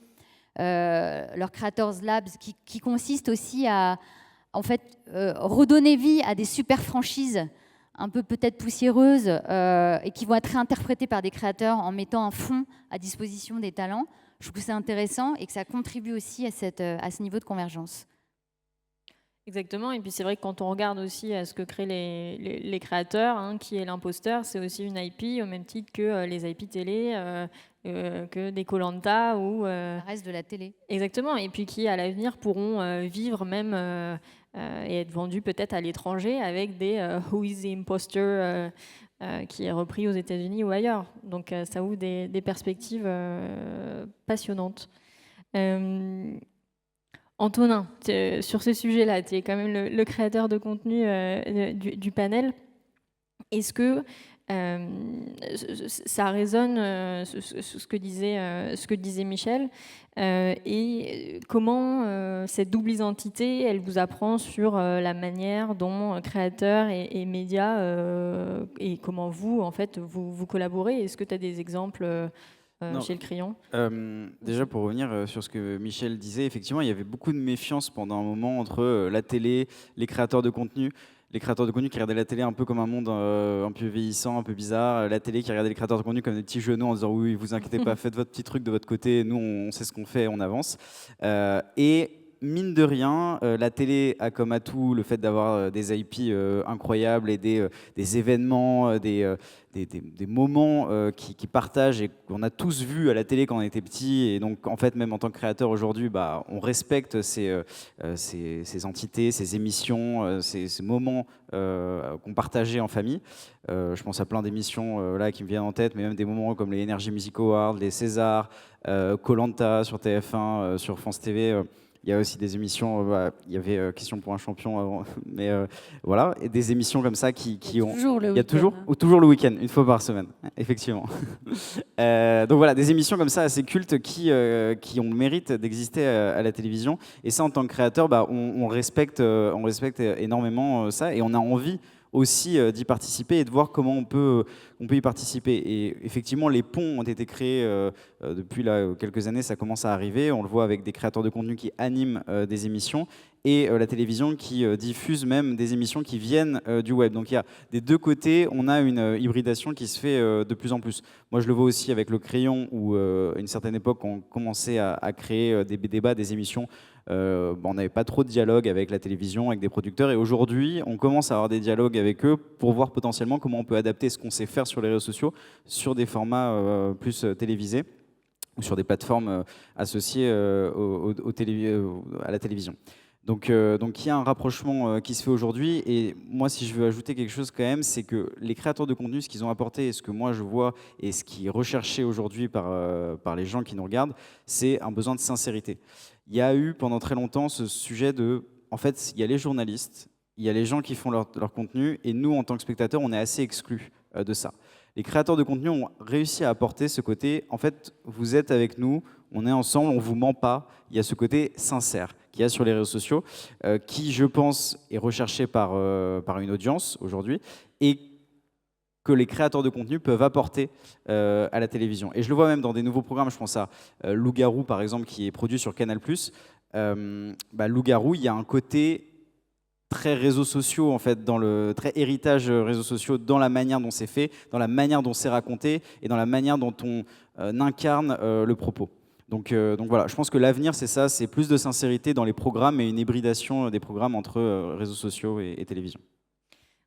leur Creators Labs, qui consiste aussi à en fait, redonner vie à des super franchises un peu peut-être poussiéreuses et qui vont être réinterprétées par des créateurs en mettant un fonds à disposition des talents. Je trouve que c'est intéressant et que ça contribue aussi à ce niveau de convergence. Exactement, et puis c'est vrai que quand on regarde aussi à ce que créent les créateurs, hein, qui est l'imposteur, c'est aussi une IP au même titre que les IP télé, que des Koh-Lanta ou... Le reste de la télé. Exactement, et puis qui à l'avenir pourront vivre même et être vendus peut-être à l'étranger avec des Who is the Imposter qui est repris aux États-Unis ou ailleurs. Donc ça ouvre des perspectives passionnantes. Antonin, sur ce sujet-là, tu es quand même le créateur de contenu du panel. Est-ce que ça résonne ce que disait Michel et comment cette double identité, elle vous apprend sur la manière dont créateurs et médias et comment vous, en fait, vous collaborez? Est-ce que tu as des exemples chez le Crayon? Déjà, pour revenir sur ce que Michel disait, effectivement, il y avait beaucoup de méfiance pendant un moment entre la télé, les créateurs de contenu. Les créateurs de contenu qui regardaient la télé un peu comme un monde un peu vieillissant, un peu bizarre. La télé qui regardait les créateurs de contenu comme des petits genoux en disant « Oui, vous inquiétez pas, faites votre petit truc de votre côté, nous, on sait ce qu'on fait, on avance. » Et mine de rien, la télé a comme atout le fait d'avoir des IP incroyables et des événements, des moments qui partagent et qu'on a tous vus à la télé quand on était petit. Et donc, en fait, même en tant que créateur aujourd'hui, on respecte ces entités, ces émissions, ces moments qu'on partageait en famille. Je pense à plein d'émissions là qui me viennent en tête, mais même des moments comme les Energy Music Awards, les Césars, Koh-Lanta sur TF1, sur France TV. Il y a aussi des émissions, il y avait Question pour un champion avant, mais voilà, et des émissions comme ça qui ont... Toujours Il y a toujours le week-end, une fois par semaine, effectivement. Donc voilà, des émissions comme ça assez cultes qui ont le mérite d'exister à la télévision. Et ça, en tant que créateur, on respecte énormément ça, et on a envie aussi d'y participer et de voir comment on peut y participer. Et effectivement, les ponts ont été créés depuis là, quelques années, ça commence à arriver. On le voit avec des créateurs de contenu qui animent des émissions et la télévision qui diffuse même des émissions qui viennent du web. Donc il y a des deux côtés, on a une hybridation qui se fait de plus en plus. Moi, je le vois aussi avec Le Crayon, où à une certaine époque, on commençait à créer des débats, des émissions. On n'avait pas trop de dialogue avec la télévision, avec des producteurs, et aujourd'hui on commence à avoir des dialogues avec eux pour voir potentiellement comment on peut adapter ce qu'on sait faire sur les réseaux sociaux sur des formats plus télévisés ou sur des plateformes associées à la télévision. Donc il y a un rapprochement qui se fait aujourd'hui, et moi si je veux ajouter quelque chose quand même, c'est que les créateurs de contenu, ce qu'ils ont apporté et ce que moi je vois et ce qui est recherché aujourd'hui par les gens qui nous regardent, c'est un besoin de sincérité. Il y a eu pendant très longtemps ce sujet de, en fait, il y a les journalistes, il y a les gens qui font leur contenu, et nous, en tant que spectateurs, on est assez exclus de ça. Les créateurs de contenu ont réussi à apporter ce côté, en fait, vous êtes avec nous, on est ensemble, on ne vous ment pas. Il y a ce côté sincère qu'il y a sur les réseaux sociaux, qui, je pense, est recherché par une audience aujourd'hui, et que les créateurs de contenu peuvent apporter à la télévision. Et je le vois même dans des nouveaux programmes, je pense à Loup-Garou par exemple, qui est produit sur Canal+. Loup-Garou, il y a un côté très réseaux sociaux, en fait, très héritage réseaux sociaux dans la manière dont c'est fait, dans la manière dont c'est raconté et dans la manière dont on incarne le propos. Donc voilà, je pense que l'avenir, c'est ça, c'est plus de sincérité dans les programmes et une hybridation des programmes entre réseaux sociaux et télévision.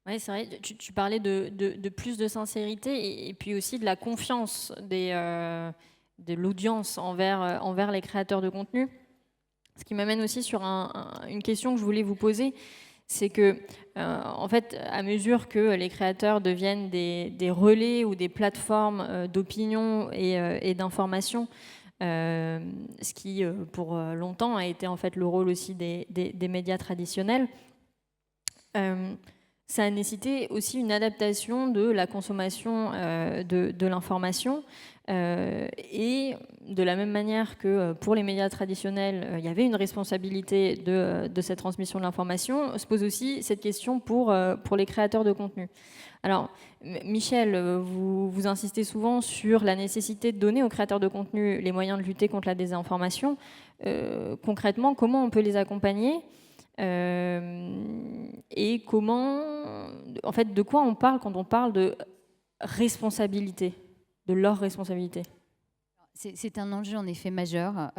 Oui, c'est vrai, tu parlais de plus de sincérité et puis aussi de la confiance de l'audience envers les créateurs de contenu. Ce qui m'amène aussi sur une question que je voulais vous poser, c'est que, en fait, à mesure que les créateurs deviennent des relais ou des plateformes d'opinion et d'information, ce qui, pour longtemps, a été en fait le rôle aussi des médias traditionnels, ça a nécessité aussi une adaptation de la consommation de l'information. Et de la même manière que pour les médias traditionnels, il y avait une responsabilité de cette transmission de l'information, se pose aussi cette question pour les créateurs de contenu. Alors, Michel, vous insistez souvent sur la nécessité de donner aux créateurs de contenu les moyens de lutter contre la désinformation. Concrètement, comment on peut les accompagner ? Et comment, en fait, de quoi on parle quand on parle de responsabilité, de leur responsabilité? C'est un enjeu en effet majeur.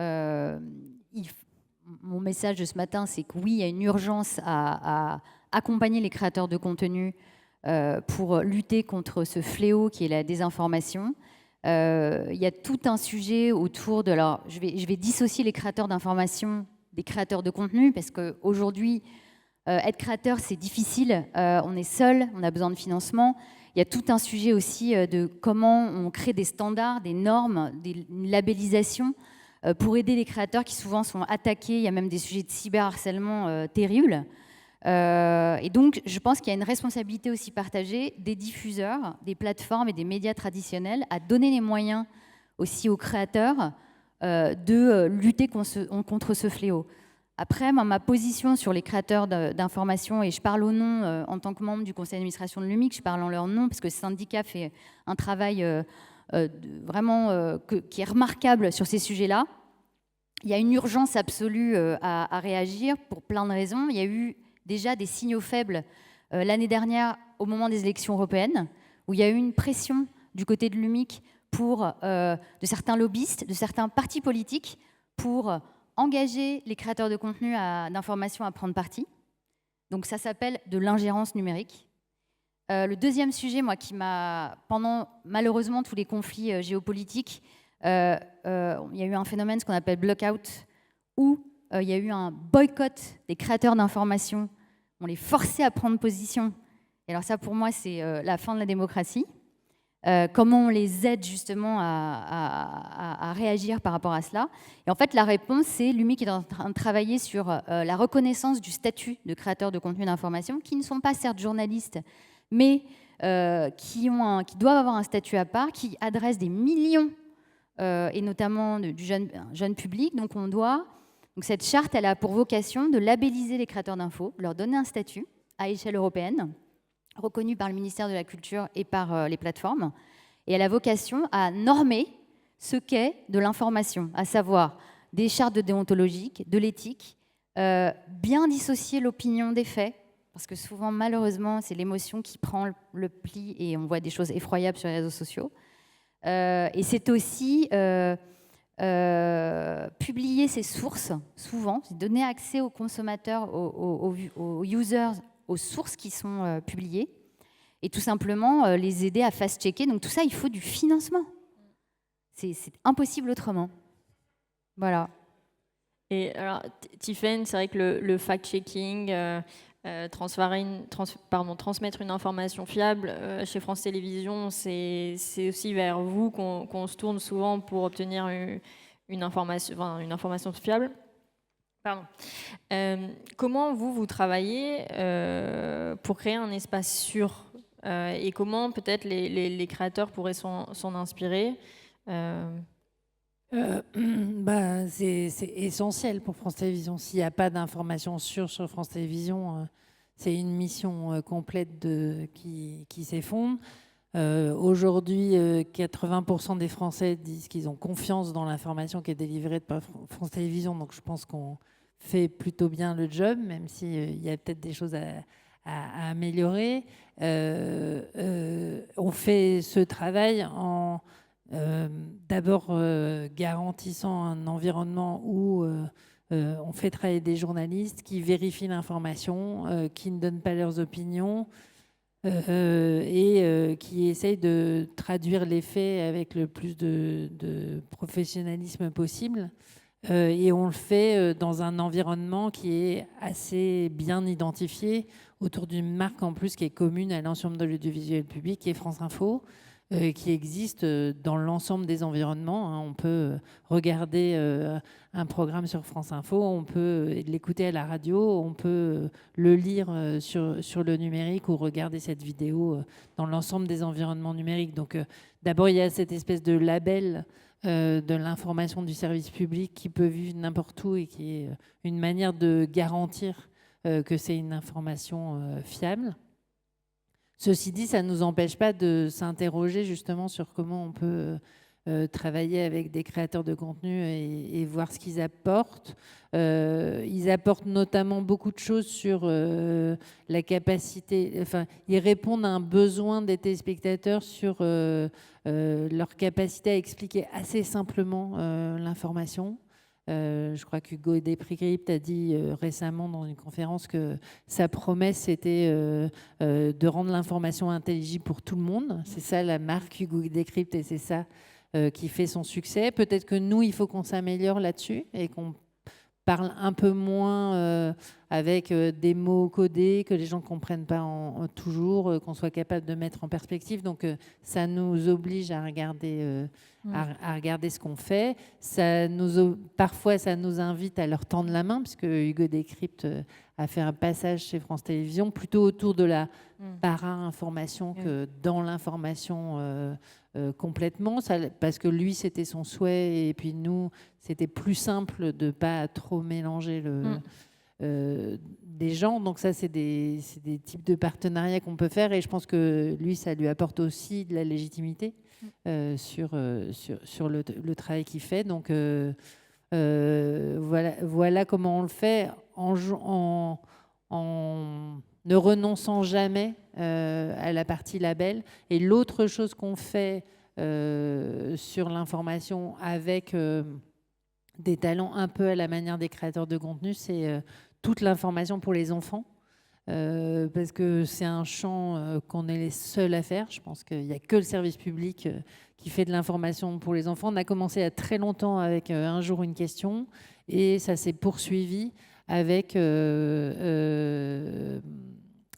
Mon message de ce matin, c'est que oui, il y a une urgence à accompagner les créateurs de contenu pour lutter contre ce fléau qui est la désinformation. Il y a tout un sujet autour de... Alors, je vais dissocier les créateurs d'information des créateurs de contenu, parce qu'aujourd'hui, être créateur, c'est difficile. On est seul, on a besoin de financement. Il y a tout un sujet aussi de comment on crée des standards, des normes, une labellisation pour aider les créateurs qui souvent sont attaqués. Il y a même des sujets de cyberharcèlement terribles. Et donc, je pense qu'il y a une responsabilité aussi partagée des diffuseurs, des plateformes et des médias traditionnels à donner les moyens aussi aux créateurs de lutter contre ce fléau. Après, ma position sur les créateurs d'information, et je parle au nom, en tant que membre du conseil d'administration de l'UMIC, je parle en leur nom, parce que ce syndicat fait un travail vraiment qui est remarquable sur ces sujets-là. Il y a une urgence absolue à réagir pour plein de raisons. Il y a eu déjà des signaux faibles l'année dernière au moment des élections européennes, où il y a eu une pression du côté de l'UMIC de certains lobbyistes, de certains partis politiques, pour engager les créateurs de contenu d'information à prendre parti. Donc ça s'appelle de l'ingérence numérique. Le deuxième sujet, moi, qui m'a, pendant malheureusement tous les conflits géopolitiques, il y a eu un phénomène, ce qu'on appelle blackout, où il y a eu un boycott des créateurs d'information. On les forçait à prendre position. Et alors ça, pour moi, c'est la fin de la démocratie. comment on les aide justement à réagir par rapport à cela. Et en fait, la réponse, c'est l'UMI qui est en train de travailler sur la reconnaissance du statut de créateur de contenu d'information, qui ne sont pas certes journalistes, mais qui doivent avoir un statut à part, qui adressent des millions, et notamment du jeune public. Donc cette charte, elle a pour vocation de labelliser les créateurs d'infos, leur donner un statut à échelle européenne, reconnu par le ministère de la Culture et par les plateformes. Et elle a vocation à normer ce qu'est de l'information, à savoir des chartes de déontologique, de l'éthique, bien dissocier l'opinion des faits, parce que souvent, malheureusement, c'est l'émotion qui prend le pli et on voit des choses effroyables sur les réseaux sociaux. Et c'est aussi publier ses sources, souvent, donner accès aux consommateurs, aux users, aux sources qui sont publiées, et tout simplement les aider à fast-checker. Donc tout ça, il faut du financement. C'est impossible autrement. Voilà. Et alors, Tiffaine, c'est vrai que le fact-checking, transmettre une information fiable, chez France Télévisions, c'est aussi vers vous qu'on se tourne souvent pour obtenir une information fiable. Pardon. Comment vous travaillez pour créer un espace sûr, et comment peut-être les créateurs pourraient s'en inspirer? C'est essentiel pour France Télévisions. S'il n'y a pas d'informations sûres sur France Télévisions, c'est une mission complète qui s'effondre. Aujourd'hui, 80% des Français disent qu'ils ont confiance dans l'information qui est délivrée par France Télévisions. Donc je pense qu'on fait plutôt bien le job, même s'il y a peut-être des choses à améliorer. On fait ce travail en d'abord garantissant un environnement où on fait travailler des journalistes qui vérifient l'information, qui ne donnent pas leurs opinions et qui essayent de traduire les faits avec le plus de professionnalisme possible. Et on le fait dans un environnement qui est assez bien identifié autour d'une marque en plus qui est commune à l'ensemble de l'audiovisuel public, qui est France Info, qui existe dans l'ensemble des environnements. Hein. On peut regarder un programme sur France Info, on peut l'écouter à la radio, on peut le lire sur le numérique ou regarder cette vidéo dans l'ensemble des environnements numériques. Donc d'abord, il y a cette espèce de label de l'information du service public qui peut vivre n'importe où et qui est une manière de garantir que c'est une information fiable. Ceci dit, ça ne nous empêche pas de s'interroger justement sur comment on peut travailler avec des créateurs de contenu et voir ce qu'ils apportent. Ils apportent notamment beaucoup de choses sur la capacité, enfin, ils répondent à un besoin des téléspectateurs sur leur capacité à expliquer assez simplement l'information. Je crois qu'Hugo Décrypte a dit récemment dans une conférence que sa promesse c'était de rendre l'information intelligible pour tout le monde. C'est ça la marque Hugo Décrypte et c'est ça qui fait son succès. Peut-être que nous, il faut qu'on s'améliore là-dessus et qu'on parle un peu moins avec des mots codés que les gens ne comprennent pas toujours, qu'on soit capable de mettre en perspective. Donc ça nous oblige à regarder, à regarder ce qu'on fait. Parfois, ça nous invite à leur tendre la main, parce que Hugo Décrypte a fait un passage chez France Télévisions, plutôt autour de la para-information que dans l'information complètement, parce que lui, c'était son souhait, et puis nous, c'était plus simple de ne pas trop mélanger des gens. Donc ça, c'est des types de partenariats qu'on peut faire, et je pense que lui, ça lui apporte aussi de la légitimité sur le travail qu'il fait. Donc voilà comment on le fait, en ne renonçant jamais à la partie label. Et l'autre chose qu'on fait sur l'information avec des talents un peu à la manière des créateurs de contenu, c'est toute l'information pour les enfants. Parce que c'est un champ qu'on est les seuls à faire. Je pense qu'il n'y a que le service public qui fait de l'information pour les enfants. On a commencé il y a très longtemps avec Un jour une question, et ça s'est poursuivi avec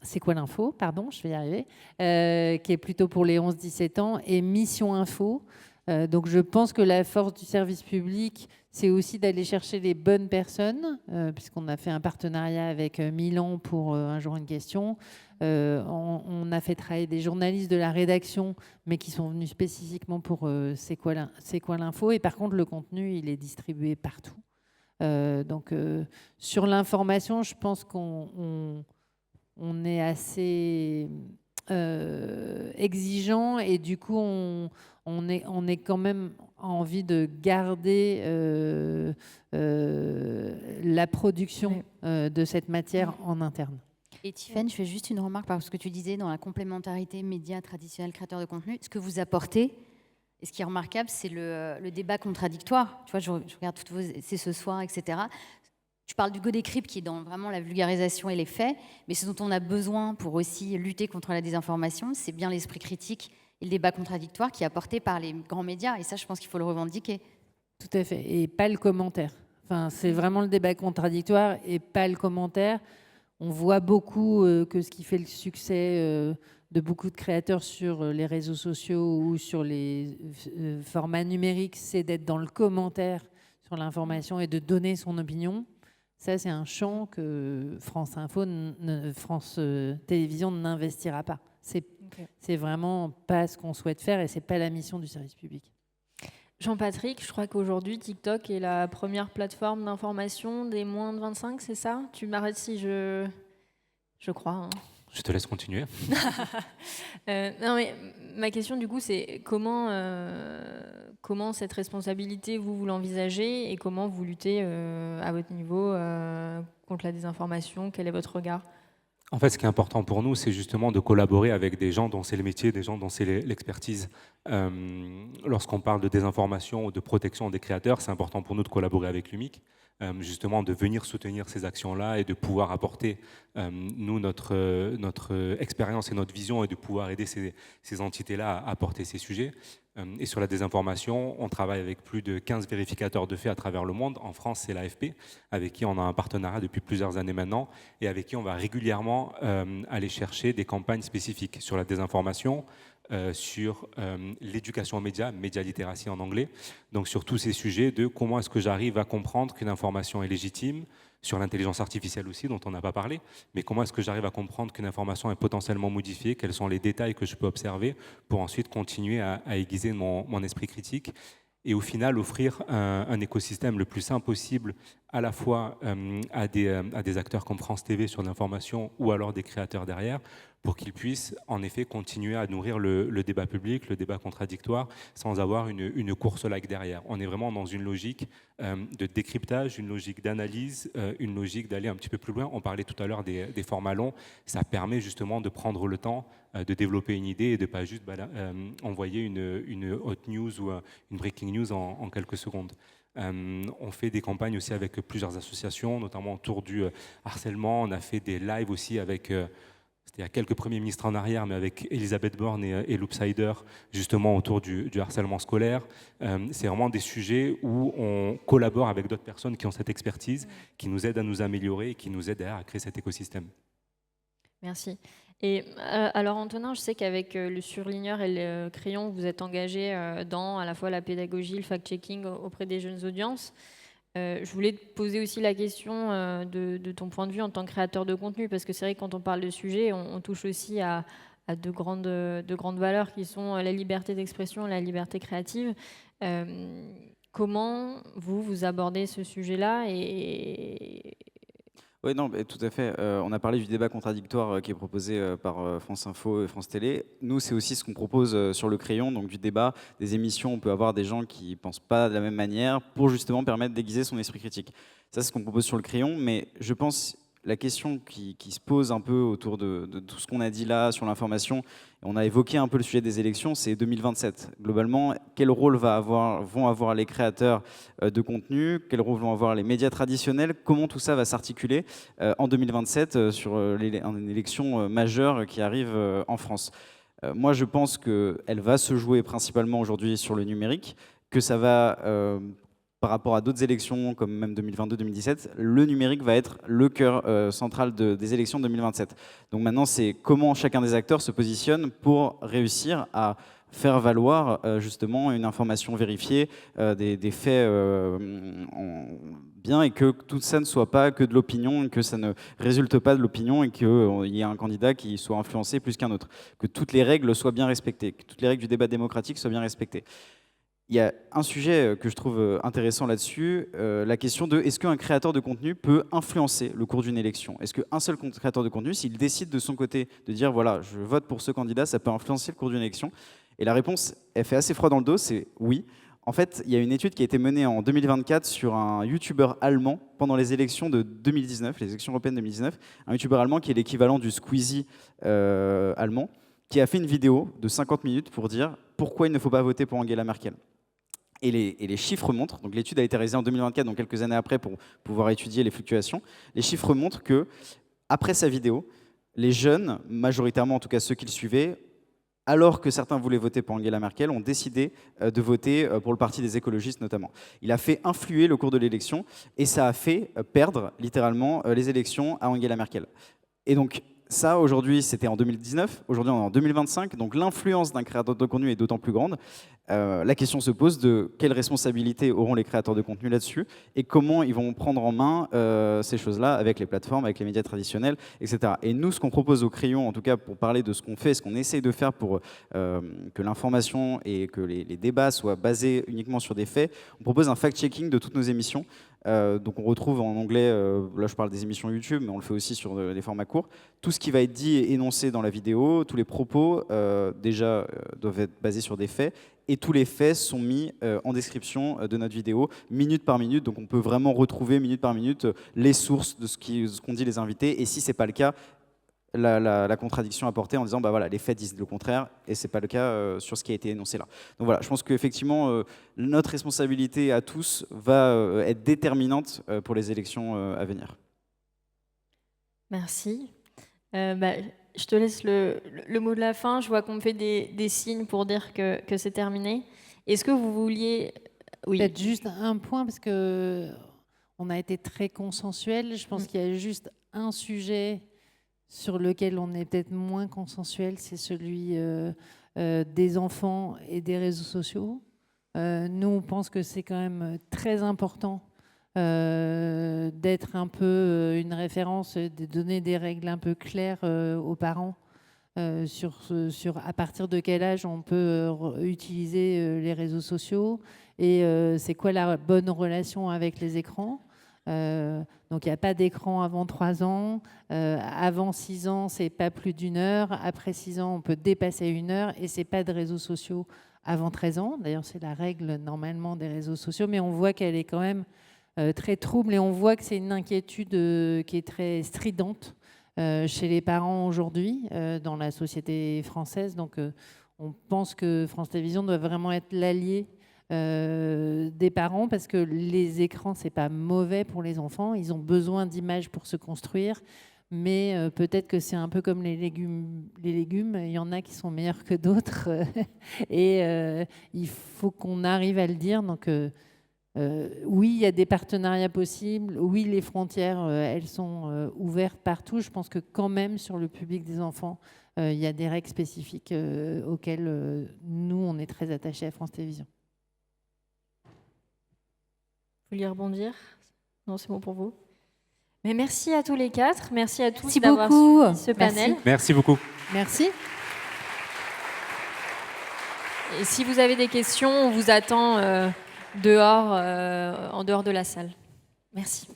C'est quoi l'info? Pardon, je vais y arriver. Qui est plutôt pour les 11-17 ans, et Mission Info. Donc je pense que la force du service public, c'est aussi d'aller chercher les bonnes personnes, puisqu'on a fait un partenariat avec Milan pour Un jour une question. On a fait travailler des journalistes de la rédaction, mais qui sont venus spécifiquement pour c'est quoi l'info. Et par contre, le contenu, il est distribué partout. Donc sur l'information, je pense qu'on est assez exigeant, et du coup on est quand même envie de garder la production de cette matière en interne. Et Tiffaine, je fais juste une remarque par ce que tu disais dans la complémentarité médias traditionnels, créateurs de contenu. Ce que vous apportez, et ce qui est remarquable, c'est le débat contradictoire. Tu vois, je regarde toutes vos essais ce soir, etc. Tu parles du Go Decrypt qui est dans vraiment la vulgarisation et les faits, mais ce dont on a besoin pour aussi lutter contre la désinformation, c'est bien l'esprit critique et le débat contradictoire qui est apporté par les grands médias. Et ça, je pense qu'il faut le revendiquer. Tout à fait, et pas le commentaire. Enfin, c'est vraiment le débat contradictoire et pas le commentaire. On voit beaucoup que ce qui fait le succès de beaucoup de créateurs sur les réseaux sociaux ou sur les formats numériques, c'est d'être dans le commentaire sur l'information et de donner son opinion. Ça, c'est un champ que France Info, France Télévisions n'investira pas. C'est vraiment pas ce qu'on souhaite faire, et c'est pas la mission du service public. Jean-Patrick, je crois qu'aujourd'hui, TikTok est la première plateforme d'information des moins de 25, c'est ça? Tu m'arrêtes si je crois. Hein. Je te laisse continuer. Non, mais ma question, du coup, c'est comment cette responsabilité, vous l'envisagez, et comment vous luttez à votre niveau contre la désinformation? Quel est votre regard? En fait, ce qui est important pour nous, c'est justement de collaborer avec des gens dont c'est le métier, des gens dont c'est l'expertise. Lorsqu'on parle de désinformation ou de protection des créateurs, c'est important pour nous de collaborer avec l'UMIC, justement de venir soutenir ces actions-là et de pouvoir apporter, nous, notre expérience et notre vision, et de pouvoir aider ces entités-là à porter ces sujets. Et sur la désinformation, on travaille avec plus de 15 vérificateurs de faits à travers le monde. En France, c'est l'AFP, avec qui on a un partenariat depuis plusieurs années maintenant, et avec qui on va régulièrement aller chercher des campagnes spécifiques sur la désinformation, sur l'éducation aux médias, média littératie en anglais. Donc sur tous ces sujets de comment est-ce que j'arrive à comprendre qu'une information est légitime, sur l'intelligence artificielle aussi, dont on n'a pas parlé, mais comment est-ce que j'arrive à comprendre qu'une information est potentiellement modifiée, quels sont les détails que je peux observer pour ensuite continuer à aiguiser mon esprit critique, et au final offrir un écosystème le plus simple possible, à la fois à des acteurs comme France TV sur l'information, ou alors des créateurs derrière, pour qu'ils puissent en effet continuer à nourrir le débat public, le débat contradictoire, sans avoir une course-like derrière. On est vraiment dans une logique de décryptage, une logique d'analyse, une logique d'aller un petit peu plus loin. On parlait tout à l'heure des formats longs. Ça permet justement de prendre le temps de développer une idée et de ne pas juste envoyer une hot news ou une breaking news en quelques secondes. On fait des campagnes aussi avec plusieurs associations, notamment autour du harcèlement. On a fait des lives aussi avec... C'était il y a quelques premiers ministres en arrière, mais avec Elisabeth Borne et Loopsider, justement autour du harcèlement scolaire. C'est vraiment des sujets où on collabore avec d'autres personnes qui ont cette expertise, qui nous aident à nous améliorer et qui nous aident à créer cet écosystème. Merci. Et alors Antonin, je sais qu'avec le surligneur et le crayon, vous êtes engagé dans à la fois la pédagogie, le fact-checking auprès des jeunes audiences. Je voulais te poser aussi la question de ton point de vue en tant que créateur de contenu, parce que c'est vrai que quand on parle de sujet, on touche aussi à de grandes valeurs qui sont la liberté d'expression et la liberté créative. Comment vous abordez ce sujet-là Oui, non, tout à fait. On a parlé du débat contradictoire qui est proposé par France Info et France Télé. Nous, c'est aussi ce qu'on propose sur le crayon, donc du débat, des émissions. On peut avoir des gens qui ne pensent pas de la même manière pour justement permettre d'aiguiser son esprit critique. Ça, c'est ce qu'on propose sur le crayon, mais je pense la question qui se pose un peu autour de tout ce qu'on a dit là sur l'information, on a évoqué un peu le sujet des élections, c'est 2027. Globalement, quel rôle vont avoir les créateurs de contenu, quel rôle vont avoir les médias traditionnels, comment tout ça va s'articuler en 2027 sur une élection majeure qui arrive en France. Moi, je pense qu'elle va se jouer principalement aujourd'hui sur le numérique, que ça va par rapport à d'autres élections, comme même 2022-2017, le numérique va être le cœur central des élections de 2027. Donc maintenant, c'est comment chacun des acteurs se positionne pour réussir à faire valoir justement une information vérifiée, des faits bien, et que tout ça ne soit pas que de l'opinion, que ça ne résulte pas de l'opinion et qu'il y ait un candidat qui soit influencé plus qu'un autre. Que toutes les règles soient bien respectées, que toutes les règles du débat démocratique soient bien respectées. Il y a un sujet que je trouve intéressant là-dessus, la question de est-ce qu'un créateur de contenu peut influencer le cours d'une élection? Est-ce qu'un seul créateur de contenu, s'il décide de son côté de dire voilà, je vote pour ce candidat, ça peut influencer le cours d'une élection? Et la réponse, elle fait assez froid dans le dos, c'est oui. En fait, il y a une étude qui a été menée en 2024 sur un youtubeur allemand pendant les élections de 2019, les élections européennes de 2019, un youtubeur allemand qui est l'équivalent du Squeezie allemand, qui a fait une vidéo de 50 minutes pour dire pourquoi il ne faut pas voter pour Angela Merkel. Et les chiffres montrent, donc l'étude a été réalisée en 2024, donc quelques années après pour pouvoir étudier les fluctuations, les chiffres montrent que, après sa vidéo, les jeunes, majoritairement en tout cas ceux qui le suivaient, alors que certains voulaient voter pour Angela Merkel, ont décidé de voter pour le parti des écologistes notamment. Il a fait influer le cours de l'élection et ça a fait perdre littéralement les élections à Angela Merkel. Et donc ça, aujourd'hui, c'était en 2019, aujourd'hui on est en 2025, donc l'influence d'un créateur de contenu est d'autant plus grande. La question se pose de quelles responsabilités auront les créateurs de contenu là-dessus et comment ils vont prendre en main ces choses-là avec les plateformes, avec les médias traditionnels, etc. Et nous, ce qu'on propose au Crayon, en tout cas pour parler de ce qu'on fait, ce qu'on essaye de faire pour que l'information et que les débats soient basés uniquement sur des faits, on propose un fact-checking de toutes nos émissions. Donc on retrouve en anglais, là je parle des émissions YouTube, mais on le fait aussi sur des formats courts, tout ce qui va être dit et énoncé dans la vidéo, tous les propos déjà doivent être basés sur des faits, et tous les faits sont mis en description de notre vidéo, minute par minute, donc on peut vraiment retrouver minute par minute les sources de ce qu'ont dit les invités, et si ce n'est pas le cas, la contradiction apportée en disant bah voilà, les faits disent le contraire et c'est pas le cas sur ce qui a été énoncé là. Donc voilà, je pense qu'effectivement notre responsabilité à tous va être déterminante pour les élections à venir. Merci. Je te laisse le mot de la fin. Je vois qu'on me fait des signes pour dire que c'est terminé. Est-ce que vous vouliez... Oui. Peut-être juste un point, parce qu'on a été très consensuel. Je pense qu'il y a juste un sujet sur lequel on est peut-être moins consensuel, c'est celui des enfants et des réseaux sociaux. Nous, on pense que c'est quand même très important d'être un peu une référence, de donner des règles un peu claires aux parents sur à partir de quel âge on peut utiliser les réseaux sociaux et c'est quoi la bonne relation avec les écrans. Donc il n'y a pas d'écran avant 3 ans, avant 6 ans c'est pas plus d'1 heure, après 6 ans on peut dépasser 1 heure et c'est pas de réseaux sociaux avant 13 ans. D'ailleurs c'est la règle normalement des réseaux sociaux, mais on voit qu'elle est quand même très trouble et on voit que c'est une inquiétude qui est très stridente chez les parents aujourd'hui dans la société française. Donc on pense que France Télévisions doit vraiment être l'allié des parents, parce que les écrans, c'est pas mauvais pour les enfants, ils ont besoin d'images pour se construire, mais peut-être que c'est un peu comme les légumes, il y en a qui sont meilleurs que d'autres, et il faut qu'on arrive à le dire. Donc oui, il y a des partenariats possibles, oui, les frontières, elles sont ouvertes partout. Je pense que quand même, sur le public des enfants, il y a des règles spécifiques auxquelles nous, on est très attachés à France Télévisions. Vous vouliez rebondir? Non, c'est bon pour vous. Mais merci à tous les 4. Merci à tous d'avoir suivi ce panel. Merci beaucoup. Merci. Et si vous avez des questions, on vous attend dehors, en dehors de la salle. Merci.